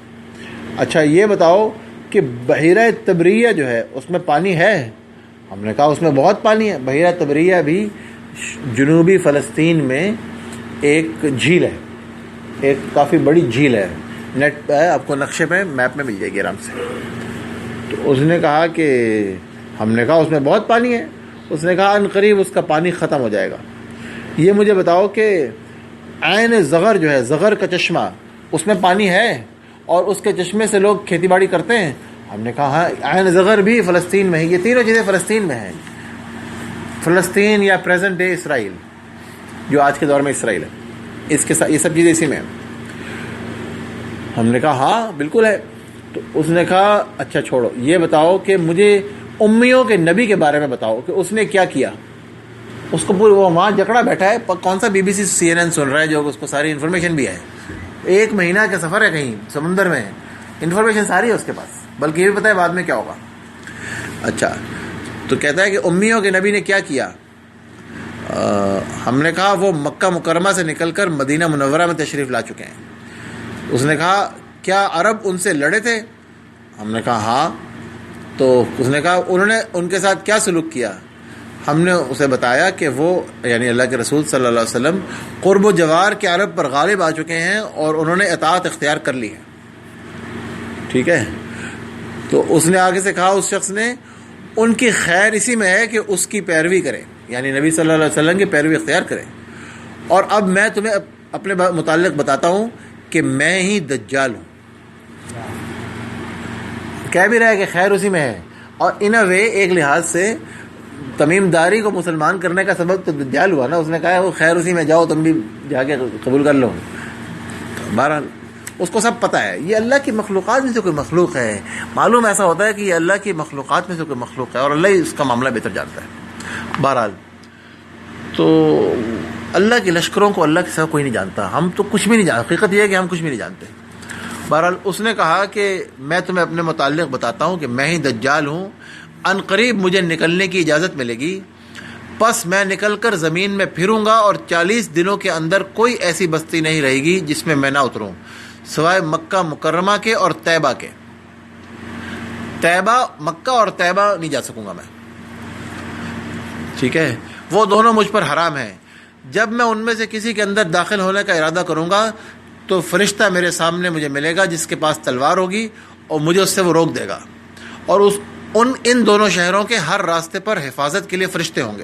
اچھا یہ بتاؤ کہ بحیرہ طبریہ جو ہے اس میں پانی ہے؟ ہم نے کہا اس میں بہت پانی ہے۔ بحیرہ طبریہ بھی جنوبی فلسطین میں ایک جھیل ہے، ایک کافی بڑی جھیل ہے، نیٹ پہ ہے، آپ کو نقشے پہ میپ میں مل جائے گی آرام سے۔ تو اس نے کہا کہ ہم نے کہا اس میں بہت پانی ہے۔ اس نے کہا ان قریب اس کا پانی ختم ہو جائے گا۔ یہ مجھے بتاؤ کہ عین زغر جو ہے، زغر کا چشمہ، اس میں پانی ہے اور اس کے چشمے سے لوگ کھیتی باڑی کرتے ہیں؟ ہم نے کہا ہاں، عین زغر بھی فلسطین میں ہے۔ یہ تینوں چیزیں فلسطین میں ہیں، فلسطین یا پریزنٹ ڈے اسرائیل، جو آج کے دور میں اسرائیل ہے، اس کے ساتھ یہ سب چیزیں اسی میں ہیں۔ ہم نے کہا ہاں بالکل ہے۔ تو اس نے کہا اچھا چھوڑو، یہ بتاؤ کہ مجھے امیوں کے نبی کے بارے میں بتاؤ کہ اس نے کیا کیا۔ اس کو پورا، وہ وہاں جکڑا بیٹھا ہے، کون سا BBC CNN سن رہا ہے جو اس کو ساری انفارمیشن بھی ہے، 1 مہینہ کا سفر ہے کہیں سمندر میں، انفارمیشن ساری ہے اس کے پاس، بلکہ یہ بھی پتہ ہے بعد میں کیا ہوگا۔ اچھا، تو کہتا ہے کہ امیوں کے نبی نے کیا کیا؟ ہم نے کہا وہ مکہ مکرمہ سے نکل کر مدینہ منورہ میں تشریف لا چکے ہیں۔ اس نے کہا کیا عرب ان سے لڑے تھے؟ ہم نے کہا ہاں۔ تو اس نے کہا انہوں نے ان کے ساتھ کیا سلوک کیا؟ ہم نے اسے بتایا کہ وہ یعنی اللہ کے رسول صلی اللہ علیہ وسلم قرب و جوار کے عرب پر غالب آ چکے ہیں اور انہوں نے اطاعت اختیار کر لی ہے، ٹھیک ہے۔ تو اس نے آگے سے کہا اس شخص نے ان کی خیر اسی میں ہے کہ اس کی پیروی کرے، یعنی نبی صلی اللہ علیہ وسلم کی پیروی اختیار کرے۔ اور اب میں تمہیں اپنے متعلق بتاتا ہوں کہ میں ہی دجال ہوں۔ کہہ بھی رہا ہے کہ خیر اسی میں ہے، اور ان اے وے ایک لحاظ سے تمیم داری کو مسلمان کرنے کا سبب تو دجال ہوا نا۔ اس نے کہا وہ خیر اسی میں، جاؤ تم بھی جا کے قبول کر لو۔ بہرحال اس کو سب پتہ ہے، یہ اللہ کی مخلوقات میں سے کوئی مخلوق ہے۔ معلوم ایسا ہوتا ہے کہ یہ اللہ کی مخلوقات میں سے کوئی مخلوق ہے اور اللہ ہی اس کا معاملہ بہتر جانتا ہے۔ بہرحال تو اللہ کے لشکروں کو اللہ کے سوا کوئی نہیں جانتا، ہم تو کچھ بھی نہیں جانتے، حقیقت یہ ہے کہ ہم کچھ بھی نہیں جانتے۔ بہرحال اس نے کہا کہ میں تمہیں اپنے متعلق بتاتا ہوں کہ میں ہی دجال ہوں، ان قریب مجھے نکلنے کی اجازت ملے گی، پس میں نکل کر زمین میں پھروں گا اور 40 دنوں کے اندر کوئی ایسی بستی نہیں رہے گی جس میں میں نہ اتروں، سوائے مکہ مکرمہ کے اور طیبہ کے۔ طیبہ، مکہ اور طیبہ نہیں جا سکوں گا میں، ٹھیک ہے، وہ دونوں مجھ پر حرام ہیں۔ جب میں ان میں سے کسی کے اندر داخل ہونے کا ارادہ کروں گا تو فرشتہ میرے سامنے مجھے ملے گا جس کے پاس تلوار ہوگی اور مجھے اس سے وہ روک دے گا، اور ان دونوں شہروں کے ہر راستے پر حفاظت کے لیے فرشتے ہوں گے۔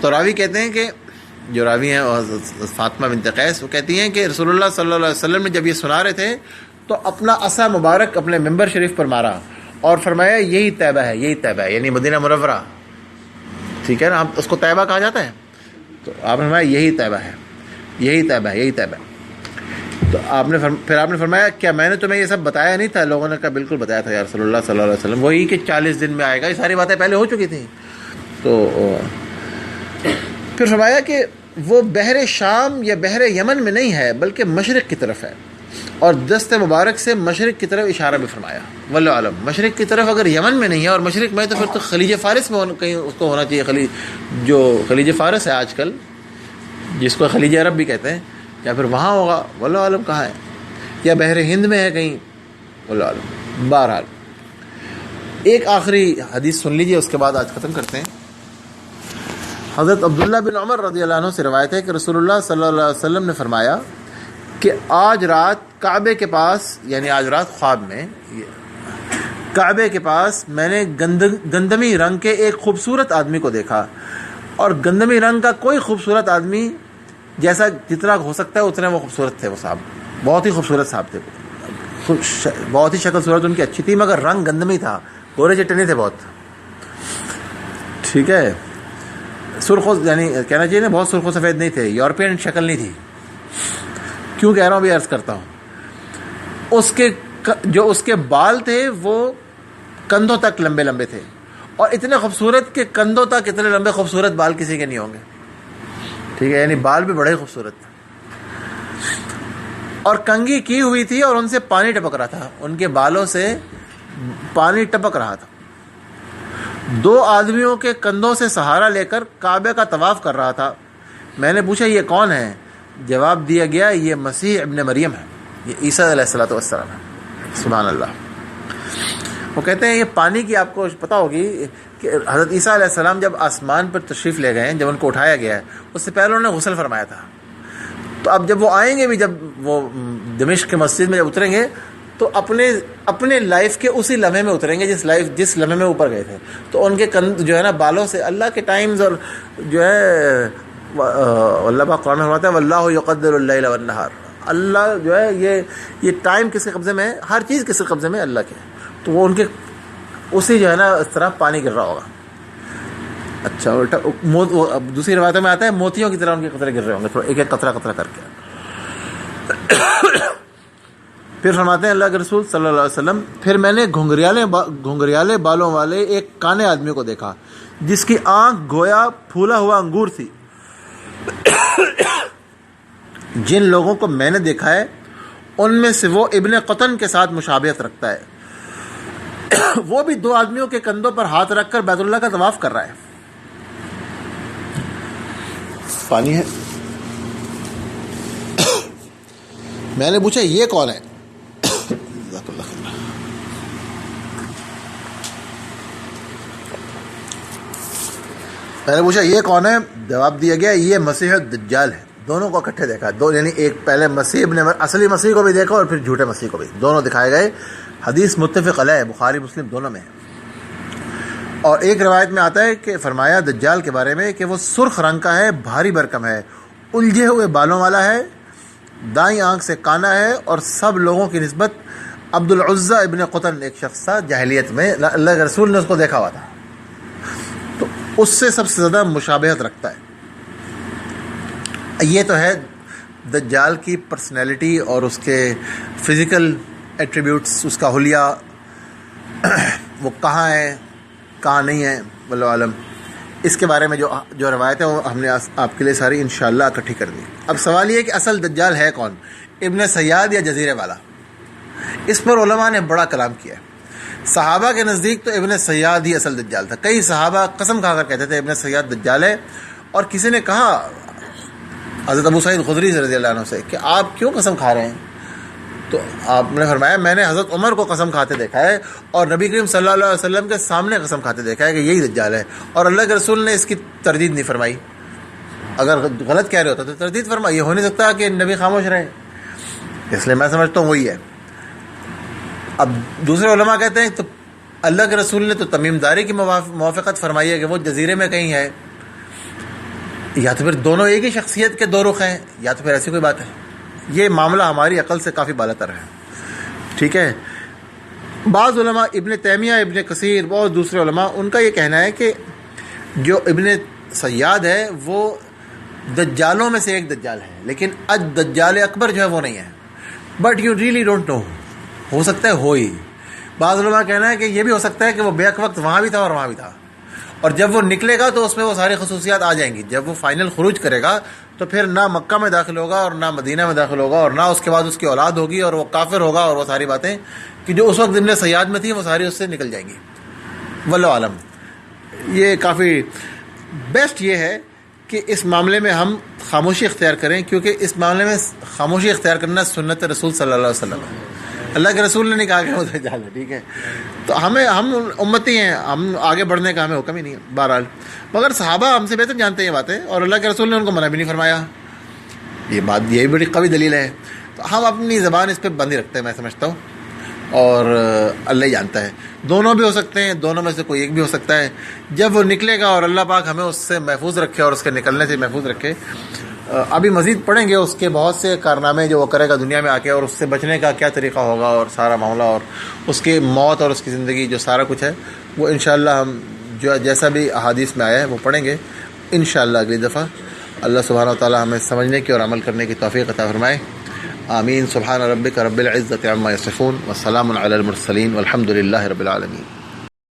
تو راوی کہتے ہیں کہ جو راوی ہیں فاطمہ بنت قیس، وہ کہتی ہیں کہ رسول اللہ صلی اللہ علیہ وسلم نے جب یہ سنا رہے تھے تو اپنا عصا مبارک اپنے ممبر شریف پر مارا اور فرمایا یہی طیبہ ہے، یہی طیبہ ہے، یعنی مدینہ منورہ، ٹھیک ہے نا، اس کو طیبہ کہا جاتا ہے۔ تو آپ نے فرمایا یہی طیبہ ہے، یہی طیبہ ہے، یہی طیبہ ہے۔ تو پھر آپ نے فرمایا کیا میں نے تمہیں یہ سب بتایا نہیں تھا؟ لوگوں نے کہا بالکل بتایا تھا یا رسول اللہ صلی اللہ علیہ وسلم، وہی کہ 40 دن میں آئے گا، یہ ساری باتیں پہلے ہو چکی تھیں۔ تو پھر فرمایا کہ وہ بحر شام یا بحر یمن میں نہیں ہے بلکہ مشرق کی طرف ہے، اور دست مبارک سے مشرق کی طرف اشارہ بھی فرمایا۔ واللہ عالم، مشرق کی طرف اگر یمن میں نہیں ہے اور مشرق میں تو پھر تو خلیج فارس میں کہیں اس کو ہونا چاہیے، جو خلیج فارس ہے آج کل، جس کو خلیج عرب بھی کہتے ہیں، یا پھر وہاں ہوگا، واللہ عالم کہاں ہے، یا بحر ہند میں ہے کہیں، واللہ عالم۔ بہرحال ایک آخری حدیث سن لیجیے، اس کے بعد آج ختم کرتے ہیں۔ حضرت عبداللہ بن عمر رضی اللہ عنہ سے روایت ہے کہ رسول اللہ صلی اللہ علیہ وسلم نے فرمایا کہ آج رات کعبے کے پاس، یعنی آج رات خواب میں کعبے کے پاس میں نے گندمی رنگ کے ایک خوبصورت آدمی کو دیکھا، اور گندمی رنگ کا کوئی خوبصورت آدمی جیسا جتنا ہو سکتا ہے اتنے وہ خوبصورت تھے. وہ صاحب بہت ہی خوبصورت صاحب تھے, بہت ہی شکل صورت ان کی اچھی تھی, مگر رنگ گندمی تھا, گورے چٹے نہیں تھے بہت. ٹھیک ہے, سرخ یعنی کہنا چاہیے نا بہت سرخ و سفید نہیں تھے, یورپین شکل نہیں تھی. کیوں کہہ رہا ہوں بھی عرض کرتا ہوں. اس کے بال تھے وہ کندھوں تک لمبے لمبے تھے, اور اتنے خوبصورت کہ کندھوں تک اتنے لمبے خوبصورت بال کسی کے نہیں ہوں گے. ٹھیک ہے, یعنی بال بھی بڑے خوبصورت تھے, اور کنگھی کی ہوئی تھی اور ان سے پانی ٹپک رہا تھا, ان کے بالوں سے پانی ٹپک رہا تھا. 2 آدمیوں کے کندھوں سے سہارا لے کر کعبے کا طواف کر رہا تھا. میں نے پوچھا یہ کون ہے؟ جواب دیا گیا یہ مسیح ابن مریم ہے, یہ عیسیٰ علیہ الصلوۃ والسلام ہے. سبحان اللہ. وہ کہتے ہیں یہ پانی کی آپ کو پتہ ہوگی کہ حضرت عیسیٰ علیہ السلام جب آسمان پر تشریف لے گئے ہیں, جب ان کو اٹھایا گیا ہے, اس سے پہلے انہوں نے غسل فرمایا تھا. تو اب جب وہ آئیں گے بھی, جب وہ دمشق کے مسجد میں جب اتریں گے تو اپنے لائف کے اسی لمحے میں اتریں گے جس لمحے میں اوپر گئے تھے. تو ان کے جو ہے نا بالوں سے اللہ کے ٹائمز, اور جو ہے اللہ پاک قرآن میں فرماتا ہے واللہ یقدر اللیل والنہار, اللہ جو ہے یہ ٹائم کس کے قبضے میں ہے؟ ہر چیز کس کے قبضے میں ہے؟ اللہ کے. تو وہ ان کے اسی جو ہے نا اس طرح پانی گر رہا ہوگا. اچھا, دوسری روایتوں میں آتا ہے موتیوں کی طرح ان کے قطرے گر رہے ہوں گے, تھوڑا ایک ایک قطرہ قطرہ کر کے. پھر فرماتے ہیں اللہ کے رسول صلی اللہ علیہ وسلم, پھر میں نے گھنگریالے بالوں والے ایک کانے آدمی کو دیکھا جس کی آنکھ گویا پھولا ہوا انگور تھی. جن لوگوں کو میں نے دیکھا ہے ان میں سے وہ ابن قطن کے ساتھ مشابہت رکھتا ہے. وہ بھی 2 آدمیوں کے کندھوں پر ہاتھ رکھ کر بیت اللہ کا طواف کر رہا ہے. پانی ہے. میں نے پوچھا یہ کون ہے؟ جواب دیا گیا یہ مسیح الدجال ہے. دونوں کو اکٹھے دیکھا, یعنی ایک پہلے مسیح اصلی مسیح کو بھی دیکھا اور پھر جھوٹے مسیح کو بھی, دونوں دکھائے گئے. حدیث متفق علیہ, بخاری مسلم دونوں میں ہے. اور ایک روایت میں آتا ہے کہ فرمایا دجال کے بارے میں کہ وہ سرخ رنگ کا ہے, بھاری بھرکم ہے, الجھے ہوئے بالوں والا ہے, دائیں آنکھ سے کانا ہے, اور سب لوگوں کی نسبت عبد العزہ ابن قطن ایک شخص تھا جاہلیت میں, اللہ کے رسول نے اس کو دیکھا ہوا تھا, تو اس سے سب سے زیادہ مشابہت رکھتا ہے. یہ تو ہے دجال کی پرسنالٹی اور اس کے فزیکل ایٹریبیوٹس, اس کا حلیہ, وہ کہاں ہے کہاں نہیں ہے واللہ عالم. اس کے بارے میں جو روایت ہے وہ ہم نے آپ کے لیے ساری انشاءاللہ اکٹھی کر دی. اب سوال یہ ہے کہ اصل دجال ہے کون, ابن سیاد یا جزیرے والا؟ اس پر علماء نے بڑا کلام کیا ہے. صحابہ کے نزدیک تو ابن سیاد ہی اصل دجال تھا. کئی صحابہ قسم کھا کر کہتے تھے ابن سیاد دجال ہے, اور کسی نے کہا حضرت ابو سعید خدری رضی اللہ عنہ سے کہ آپ کیوں قسم کھا رہے ہیں؟ تو آپ نے فرمایا میں نے حضرت عمر کو قسم کھاتے دیکھا ہے, اور نبی کریم صلی اللہ علیہ وسلم کے سامنے قسم کھاتے دیکھا ہے کہ یہی دجال ہے, اور اللہ کے رسول نے اس کی تردید نہیں فرمائی. اگر غلط کہہ رہے ہوتا تو تردید فرمائی, یہ ہو نہیں سکتا کہ نبی خاموش رہے, اس لیے میں سمجھتا ہوں وہی ہے. اب دوسرے علماء کہتے ہیں تو اللہ کے رسول نے تو تمیم داری کی موافقت فرمائی ہے کہ وہ جزیرے میں کہیں ہے, یا تو پھر دونوں ایک ہی شخصیت کے 2 رخ ہیں, یا تو پھر ایسی کوئی بات ہے. یہ معاملہ ہماری عقل سے کافی بالا تر ہے. ٹھیک ہے, بعض علماء ابن تیمیہ, ابن کثیر, بہت دوسرے علماء, ان کا یہ کہنا ہے کہ جو ابن سیاد ہے وہ دجالوں میں سے ایک دجال ہے, لیکن دجال اکبر جو ہے وہ نہیں ہے. But you really don't know, ہو سکتا ہے ہو ہی. بعض علماء کہنا ہے کہ یہ بھی ہو سکتا ہے کہ وہ بیک وقت وہاں بھی تھا اور وہاں بھی تھا, اور جب وہ نکلے گا تو اس میں وہ ساری خصوصیات آ جائیں گی. جب وہ فائنل خروج کرے گا تو پھر نہ مکہ میں داخل ہوگا اور نہ مدینہ میں داخل ہوگا, اور نہ اس کے بعد اس کی اولاد ہوگی, اور وہ کافر ہوگا, اور وہ ساری باتیں کہ جو اس وقت ابن سیاد میں تھیں وہ ساری اس سے نکل جائیں گی. واللہ عالم. یہ کافی بیسٹ یہ ہے کہ اس معاملے میں ہم خاموشی اختیار کریں, کیونکہ اس معاملے میں خاموشی اختیار کرنا سنت رسول صلی اللہ علیہ وسلم ہے. اللہ کے رسول نے نہیں کہا کہ وہ دجال ہے. ٹھیک ہے, تو ہم امتی ہیں, ہم آگے بڑھنے کا ہمیں حکم ہی نہیں ہے بہرحال. مگر صحابہ ہم سے بہتر جانتے ہیں یہ باتیں, اور اللہ کے رسول نے ان کو منع بھی نہیں فرمایا. یہ بات یہی بڑی قوی دلیل ہے. تو ہم اپنی زبان اس پہ بند ہی رکھتے ہیں, میں سمجھتا ہوں, اور اللہ ہی جانتا ہے. دونوں بھی ہو سکتے ہیں, دونوں میں سے کوئی ایک بھی ہو سکتا ہے. جب وہ نکلے گا, اور اللہ پاک ہمیں اس سے محفوظ رکھے اور اس کے نکلنے سے محفوظ رکھے, ابھی مزید پڑھیں گے اس کے بہت سے کارنامے جو وہ کرے گا دنیا میں آ کے، اور اس سے بچنے کا کیا طریقہ ہوگا اور سارا معاملہ، اور اس کی موت اور اس کی زندگی جو سارا کچھ ہے وہ انشاءاللہ ہم جو جیسا بھی احادیث میں آیا ہے وہ پڑھیں گے انشاءاللہ اگلی دفعہ۔ اللہ سبحانہ و تعالی ہمیں سمجھنے کی اور عمل کرنے کی توفیق عطا فرمائے، آمین۔ سبحان ربک رب العزۃ عما یصفون وسلام علی المرسلین والحمد للہ رب العالمین۔